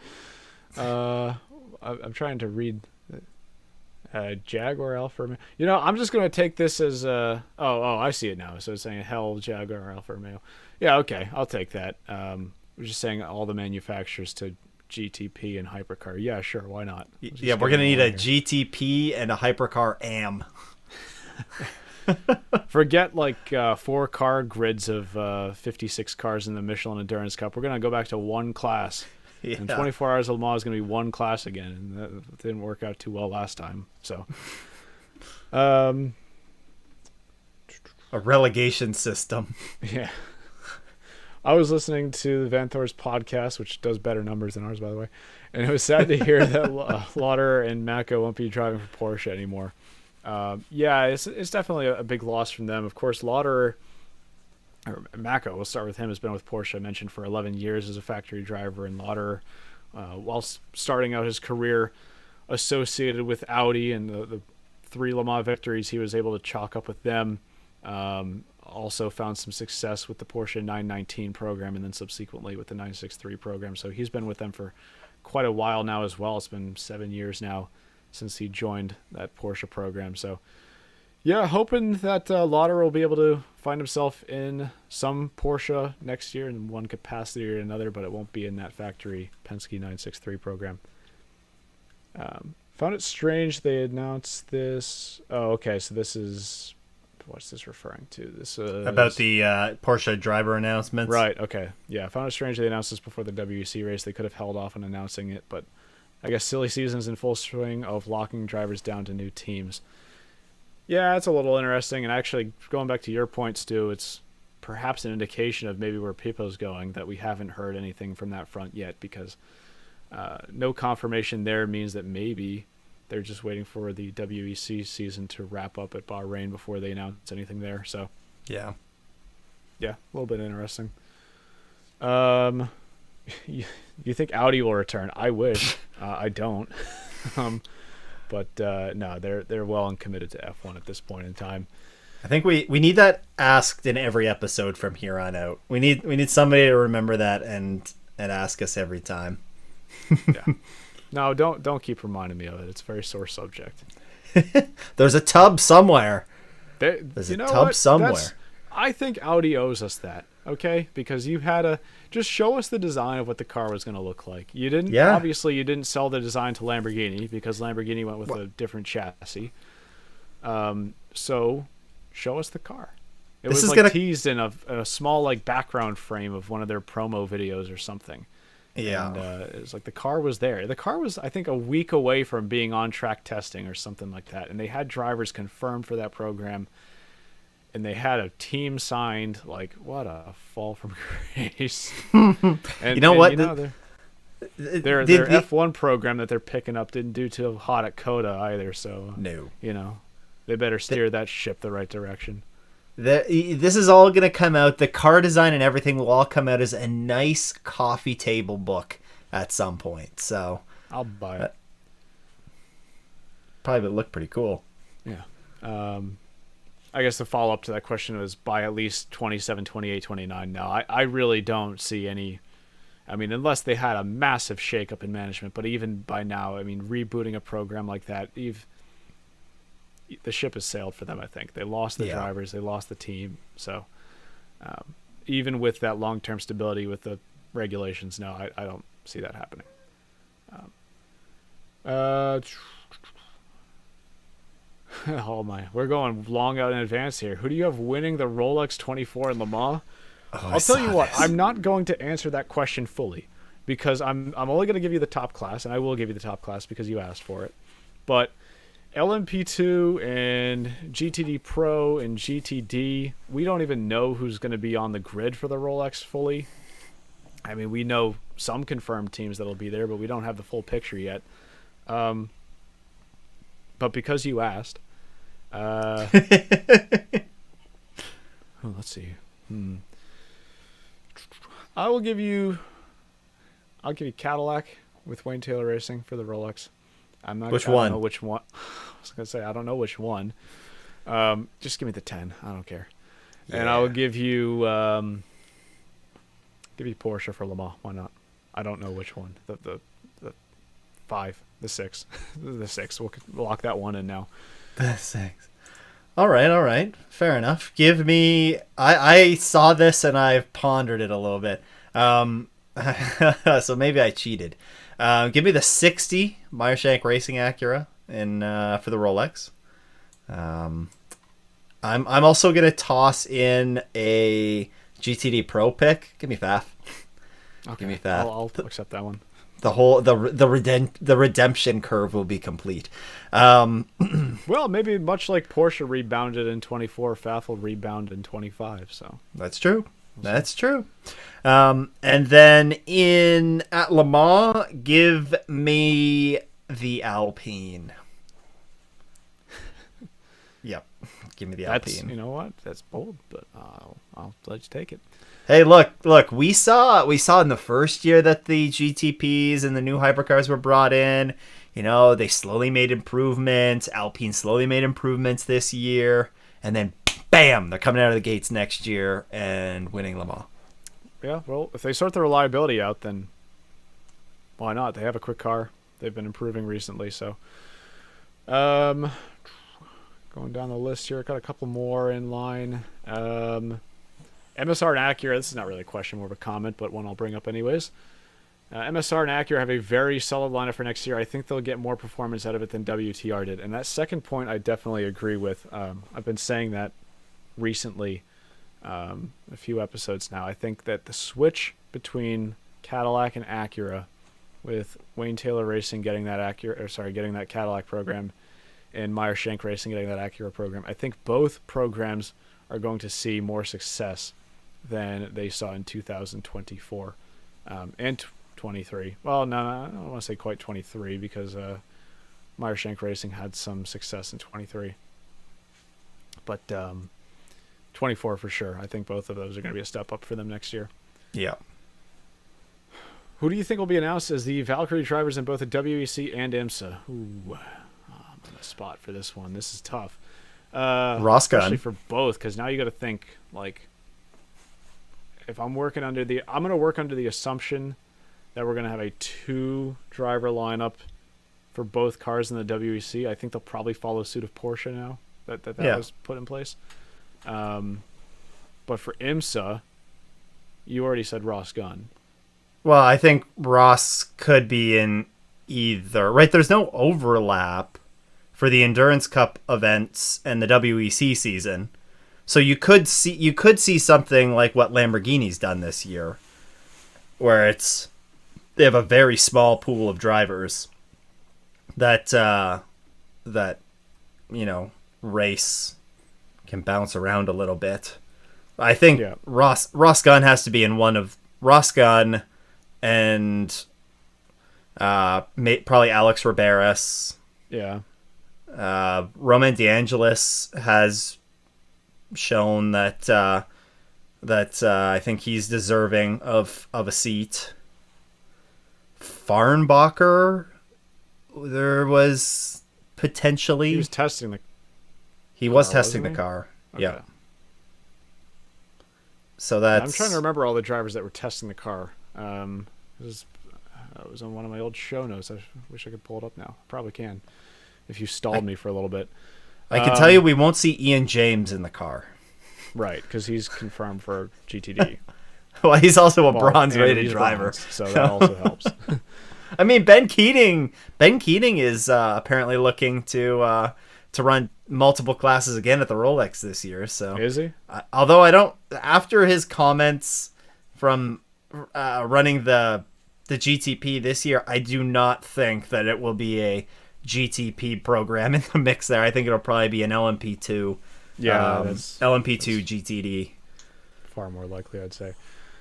[SPEAKER 1] I'm trying to read Jaguar, Alfa Romeo. I'm just going to take this as I see it now. So it's saying hell, Jaguar, Alfa Romeo. Yeah, okay, I'll take that. We're just saying all the manufacturers to GTP and Hypercar. Yeah, sure, why not?
[SPEAKER 2] Yeah, we're going to need a GTP and a Hypercar AM.
[SPEAKER 1] Forget 4-car grids of 56 cars in the Michelin Endurance Cup. We're going to go back to one class. And 24 Hours of Le Mans is going to be one class again, and that didn't work out too well last time. So,
[SPEAKER 2] a relegation system.
[SPEAKER 1] Yeah. I was listening to Van Thor's podcast, which does better numbers than ours, by the way, and it was sad to hear that Lauder and Mako won't be driving for Porsche anymore. Yeah, it's definitely a big loss from them. Of course, Lauder, or Mako, we'll start with him, has been with Porsche, I mentioned, for 11 years as a factory driver, and Lauder, while starting out his career associated with Audi and the 3 Le Mans victories he was able to chalk up with them, also found some success with the Porsche 919 program and then subsequently with the 963 program. So he's been with them for quite a while now as well. It's been 7 years now since he joined that Porsche program. So yeah, hoping that Lauder will be able to find himself in some Porsche next year in one capacity or another, but it won't be in that factory Penske 963 program. Found it strange they announced this. Oh, okay, so this is... What's this referring to? This is...
[SPEAKER 2] About the Porsche driver announcements?
[SPEAKER 1] Right, okay. Yeah, I found it strange they announced this before the WEC race. They could have held off on announcing it, but I guess silly season's in full swing of locking drivers down to new teams. Yeah, it's a little interesting, and actually, going back to your point, Stu, it's perhaps an indication of maybe where Pipo's going, that we haven't heard anything from that front yet, because no confirmation there means that maybe they're just waiting for the WEC season to wrap up at Bahrain before they announce anything there. So, yeah, a little bit interesting. You think Audi will return? I wish. I don't. But no, they're well and committed to F1 at this point in time.
[SPEAKER 2] I think we need that asked in every episode from here on out. We need somebody to remember that and ask us every time.
[SPEAKER 1] Yeah. No, don't keep reminding me of it. It's a very sore subject.
[SPEAKER 2] There's a tub somewhere. There's a tub somewhere.
[SPEAKER 1] I think Audi owes us that, okay? Because you had to just show us the design of what the car was going to look like. You didn't. Yeah. Obviously, you didn't sell the design to Lamborghini because Lamborghini went with a different chassis. So show us the car. It was teased in a small background frame of one of their promo videos or something.
[SPEAKER 2] Yeah.
[SPEAKER 1] And it was like the car was there. The car was, I think, a week away from being on track testing or something like that. And they had drivers confirmed for that program. And they had a team signed. What a fall from grace. And,
[SPEAKER 2] you know what?
[SPEAKER 1] Their F1 program that they're picking up didn't do too hot at COTA either. So,
[SPEAKER 2] no.
[SPEAKER 1] They better steer that ship the right direction.
[SPEAKER 2] This is all going to come out. The car design and everything will all come out as a nice coffee table book at some point. So
[SPEAKER 1] I'll buy it.
[SPEAKER 2] Probably would look pretty cool.
[SPEAKER 1] Yeah. I guess the follow-up to that question was by at least 27, 28, 29. No, I really don't see any... I mean, unless they had a massive shakeup in management. But even by now, I mean, rebooting a program like that, the ship has sailed for them, I think. They lost the drivers. They lost the team. So even with that long-term stability with the regulations, no, I don't see that happening. Oh, my. We're going long out in advance here. Who do you have winning the Rolex 24 in Le Mans? I'll tell you what. I'm not going to answer that question fully because I'm only going to give you the top class, and I will give you the top class because you asked for it. But LMP2 and GTD Pro and GTD, we don't even know who's going to be on the grid for the Rolex fully. I mean, we know some confirmed teams that'll be there, but we don't have the full picture yet. But because you asked, let's see. I'll give you Cadillac with Wayne Taylor Racing for the Rolex. I'm not.
[SPEAKER 2] Which
[SPEAKER 1] I
[SPEAKER 2] one?
[SPEAKER 1] Don't know which one. I was gonna say I don't know which one. Just give me the 10. I don't care. Yeah. And I will give you Porsche for Le Mans. Why not? I don't know which one. The 5, the 6, the 6. We'll lock that one in now.
[SPEAKER 2] The 6. All right. Fair enough. Give me. I saw this and I've pondered it a little bit. So maybe I cheated. Give me the 60 Meyer Shank Racing Acura for the Rolex. I'm also gonna toss in a GTD Pro pick. Give me Faf.
[SPEAKER 1] Okay.
[SPEAKER 2] Give me Faf.
[SPEAKER 1] I'll accept that one.
[SPEAKER 2] the redemption curve will be complete.
[SPEAKER 1] Well, maybe much like Porsche rebounded in 24, Pfaff will rebound in 25. So
[SPEAKER 2] that's true. That's true. And then at Le Mans, give me the Alpine. Yep, give me the Alpine.
[SPEAKER 1] You know what? That's bold, but I'll let you take it.
[SPEAKER 2] Hey, look! We saw in the first year that the GTPs and the new hypercars were brought in. You know, they slowly made improvements. Alpine slowly made improvements this year, and then bam, they're coming out of the gates next year and winning Le Mans.
[SPEAKER 1] Yeah, well, if they sort the reliability out, then why not? They have a quick car. They've been improving recently, so. Going down the list here, got a couple more in line. MSR and Acura, this is not really a question, more of a comment, but one I'll bring up anyways. MSR and Acura have a very solid lineup for next year. I think they'll get more performance out of it than WTR did. And that second point I definitely agree with. I've been saying that recently, a few episodes now. I think that the switch between Cadillac and Acura, with Wayne Taylor Racing getting that getting that Cadillac program, and Meyer Shank Racing getting that Acura program, I think both programs are going to see more success than they saw in 2024 and 23. Well, no, I don't want to say quite 23 because Meyer Shank Racing had some success in 23. But 24 for sure. I think both of those are going to be a step up for them next year.
[SPEAKER 2] Yeah.
[SPEAKER 1] Who do you think will be announced as the Valkyrie drivers in both the WEC and IMSA? Ooh, I'm on the spot for this one. This is tough. Especially for both, because now you got to think, like, if I'm going to work under the assumption that we're going to have a 2-driver lineup for both cars in the WEC. I think they'll probably follow suit of Porsche now that was put in place. But for IMSA, you already said Ross Gunn.
[SPEAKER 2] Well, I think Ross could be in either, right? There's no overlap for the Endurance Cup events and the WEC season. So you could see something like what Lamborghini's done this year, where they have a very small pool of drivers that race, can bounce around a little bit. I think Ross Gunn has to be in one of Ross Gunn and probably Alex Riberas.
[SPEAKER 1] Yeah.
[SPEAKER 2] Roman DeAngelis has shown that I think he's deserving of a seat. Farnbacher, there was potentially
[SPEAKER 1] he was testing the
[SPEAKER 2] car.
[SPEAKER 1] Okay.
[SPEAKER 2] Yeah. So that's.
[SPEAKER 1] I'm trying to remember all the drivers that were testing the car. It was on one of my old show notes. I wish I could pull it up now. Probably can, if you stalled me for a little bit.
[SPEAKER 2] I can tell you we won't see Ian James in the car.
[SPEAKER 1] Right, because he's confirmed for GTD.
[SPEAKER 2] Well, he's also a bronze-rated driver,
[SPEAKER 1] so that also helps.
[SPEAKER 2] I mean, Ben Keating is apparently looking to run multiple classes again at the Rolex this year. So
[SPEAKER 1] is he?
[SPEAKER 2] Although I don't, after his comments from running the GTP this year, I do not think that it will be a GTP program in the mix there. I think it'll probably be an LMP2.
[SPEAKER 1] Yeah, that's
[SPEAKER 2] LMP2 GTD.
[SPEAKER 1] Far more likely, I'd say.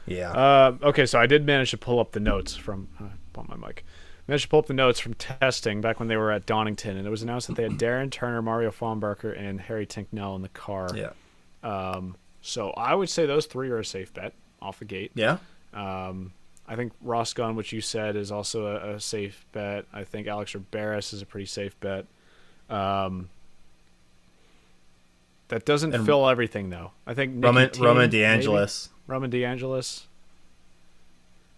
[SPEAKER 2] Yeah.
[SPEAKER 1] Okay, so I did manage to pull up the notes from. Bump my mic. Managed to pull up the notes from testing back when they were at Donington, and it was announced that they had Darren Turner, Mario Fahnbacher, and Harry Tinknell in the car.
[SPEAKER 2] Yeah.
[SPEAKER 1] So I would say those three are a safe bet off the gate.
[SPEAKER 2] Yeah.
[SPEAKER 1] I think Ross Gunn, which you said, is also a safe bet. I think Alex Riberas is a pretty safe bet. That doesn't fill everything, though. I think
[SPEAKER 2] Roman DeAngelis.
[SPEAKER 1] Roman DeAngelis.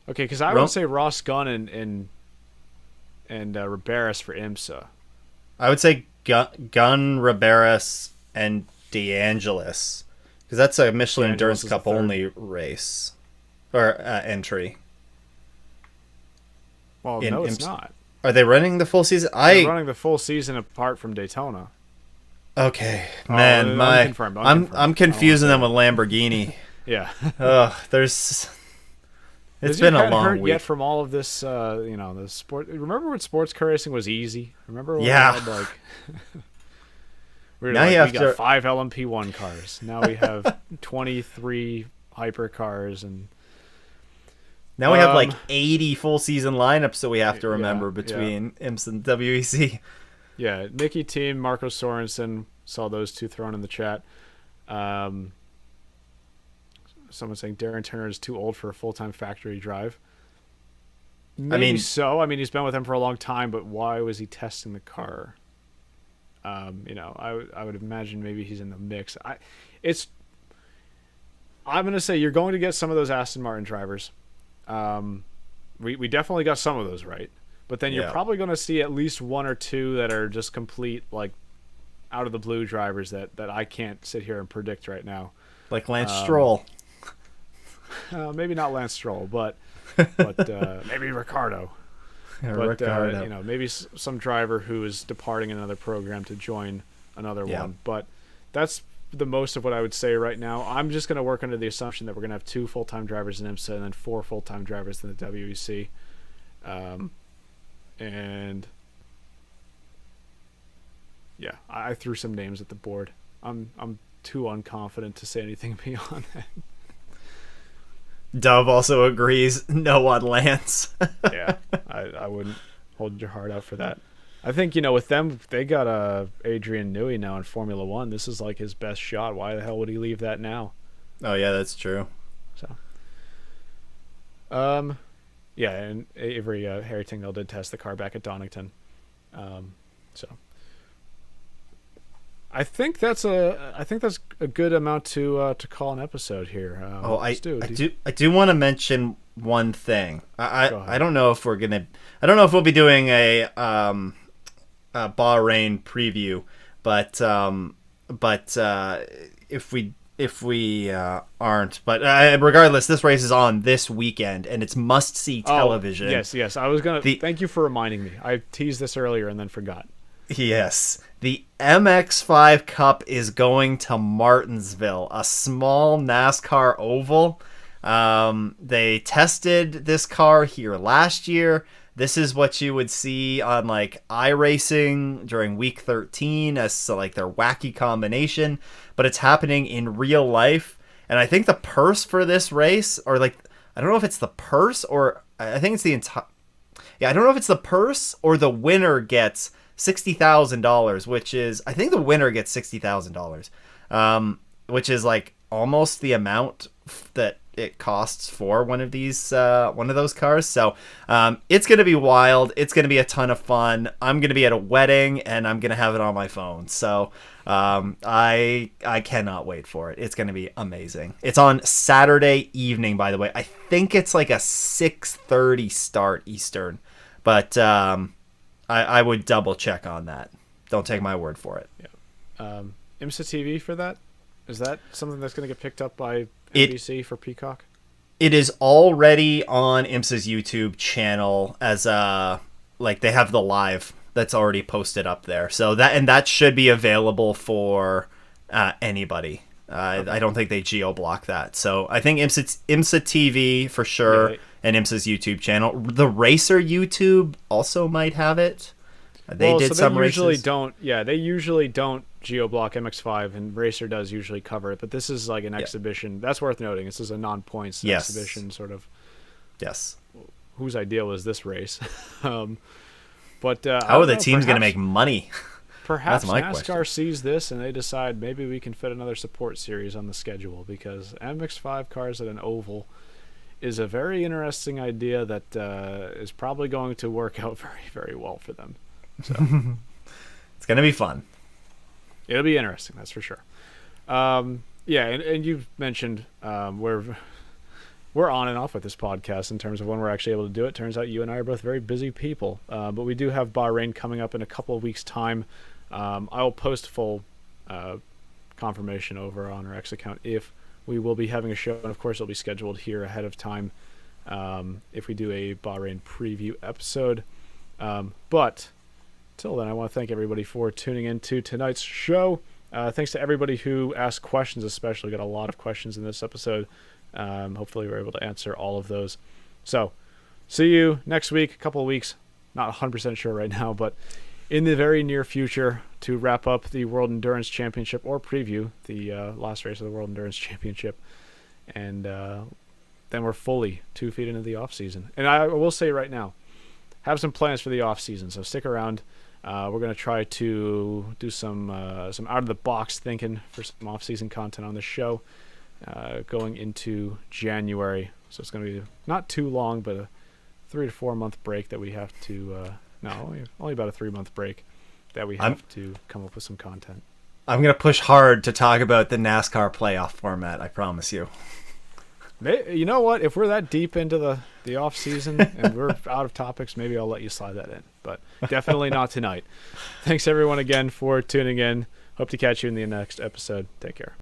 [SPEAKER 1] Okay, because I would say Ross Gunn and Riberas for IMSA.
[SPEAKER 2] I would say Gunn, Riberas, and DeAngelis, because that's a Michelin Endurance Cup only race or entry.
[SPEAKER 1] Well, no, it's not.
[SPEAKER 2] Are they running the full season?
[SPEAKER 1] They're running the full season apart from Daytona.
[SPEAKER 2] Okay, man, I'm confusing them with Lamborghini.
[SPEAKER 1] Yeah.
[SPEAKER 2] There's It's
[SPEAKER 1] Is
[SPEAKER 2] been
[SPEAKER 1] your
[SPEAKER 2] a
[SPEAKER 1] head
[SPEAKER 2] long
[SPEAKER 1] hurt
[SPEAKER 2] week.
[SPEAKER 1] yet from all of this? The sport. Remember when sports car racing was easy? Remember when
[SPEAKER 2] Yeah.
[SPEAKER 1] we had like we were
[SPEAKER 2] Now
[SPEAKER 1] like
[SPEAKER 2] you
[SPEAKER 1] we
[SPEAKER 2] have
[SPEAKER 1] got
[SPEAKER 2] to-
[SPEAKER 1] 5 LMP1 cars. Now we have 23 hypercars and
[SPEAKER 2] Now we have like
[SPEAKER 1] Um,
[SPEAKER 2] 80 full season lineups that we have to remember
[SPEAKER 1] yeah.
[SPEAKER 2] between IMSA and WEC.
[SPEAKER 1] Yeah, Nicky Team, Marco Sorensen, saw those two thrown in the chat. Someone saying Darren Turner is too old for a full-time factory drive. Maybe so. I mean, he's been with him for a long time, but why was he testing the car? I would imagine maybe he's in the mix. I'm going to say you're going to get some of those Aston Martin drivers. We definitely got some of those right. But then you're probably going to see at least one or two that are just complete, like, out of the blue drivers that I can't sit here and predict right now.
[SPEAKER 2] Like Lance Stroll.
[SPEAKER 1] Maybe not Lance Stroll, but maybe Ricardo.
[SPEAKER 2] Ricardo.
[SPEAKER 1] Maybe some driver who is departing another program to join another one. But that's the most of what I would say right now. I'm just going to work under the assumption that we're going to have 2 full-time drivers in IMSA and then 4 full-time drivers in the WEC. And yeah, I threw some names at the board. I'm too unconfident to say anything beyond that.
[SPEAKER 2] Dove also agrees. No on Lance.
[SPEAKER 1] Yeah, I wouldn't hold your heart out for that. I think, with them, they got Adrian Newey now in Formula One. This is like his best shot. Why the hell would he leave that now?
[SPEAKER 2] Oh yeah, that's true.
[SPEAKER 1] So, yeah, and Avery Harry Tingle did test the car back at Donington. So I think that's a good amount to call an episode here.
[SPEAKER 2] I do want to mention one thing. I don't know if we're gonna. I don't know if we'll be doing a Bahrain preview, but if we aren't, but regardless, this race is on this weekend and it's must-see television.
[SPEAKER 1] Yes. I was gonna. Thank you for reminding me. I teased this earlier and then forgot.
[SPEAKER 2] Yes, the MX5 Cup is going to Martinsville, a small NASCAR oval. They tested this car here last year. This is what you would see on like iRacing during week 13 as like their wacky combination, but it's happening in real life. And I think the purse for this race, or like, I don't know if it's the purse or I think it's the entire. Yeah, I don't know if it's the purse or the winner gets $60,000, which is, I think the winner gets $60,000, which is like almost the amount that it costs for one of those cars. So it's going to be wild. It's going to be a ton of fun. I'm going to be at a wedding and I'm going to have it on my phone. So I cannot wait for it. It's going to be amazing. It's on Saturday evening, by the way. I think it's like a 6:30 start Eastern, but I would double check on that. Don't take my word for it.
[SPEAKER 1] Yeah. IMSA TV for that? Is that something that's going to get picked up by NBC for Peacock?
[SPEAKER 2] It is already on IMSA's YouTube channel as like they have the live that's already posted up there. So that should be available for anybody. I don't think they geo-block that. So I think IMSA TV for sure, and IMSA's YouTube channel. The Racer YouTube also might have it. They usually
[SPEAKER 1] don't. Yeah, they usually don't geo-block MX5, and Racer does usually cover it. But this is like an exhibition. That's worth noting. This is a non-points exhibition, sort of.
[SPEAKER 2] Yes.
[SPEAKER 1] Whose idea was this race? But
[SPEAKER 2] how are the teams going to make money?
[SPEAKER 1] Perhaps
[SPEAKER 2] That's my
[SPEAKER 1] NASCAR
[SPEAKER 2] question.
[SPEAKER 1] sees this and they decide maybe we can fit another support series on the schedule, because MX5 cars at an oval is a very interesting idea that is probably going to work out very, very well for them. So
[SPEAKER 2] it's going to be fun.
[SPEAKER 1] It'll be interesting, that's for sure. Yeah, and you mentioned we're on and off with this podcast in terms of when we're actually able to do it. Turns out you and I are both very busy people, but we do have Bahrain coming up in a couple of weeks' time. I will post full confirmation over on our X account if we will be having a show, and of course it'll be scheduled here ahead of time if we do a Bahrain preview episode. But till then, I want to thank everybody for tuning in to tonight's show. Thanks to everybody who asked questions, especially. Got a lot of questions in this episode. Hopefully we're able to answer all of those. So, see you next week, a couple of weeks. Not 100% sure right now, but in the very near future to wrap up the World Endurance Championship or preview the last race of the World Endurance Championship. And then we're fully 2 feet into the off season. And I will say right now, have some plans for the off season, so stick around. We're going to try to do some out of the box thinking for some off season content on the show going into January. So it's going to be not too long, but a 3 to 4 month break that we have to only about a 3-month break that we have to come up with some content.
[SPEAKER 2] I'm going to push hard to talk about the NASCAR playoff format, I promise you.
[SPEAKER 1] You know what? If we're that deep into the off season and we're out of topics, maybe I'll let you slide that in. But definitely not tonight. Thanks everyone again for tuning in. Hope to catch you in the next episode. Take care.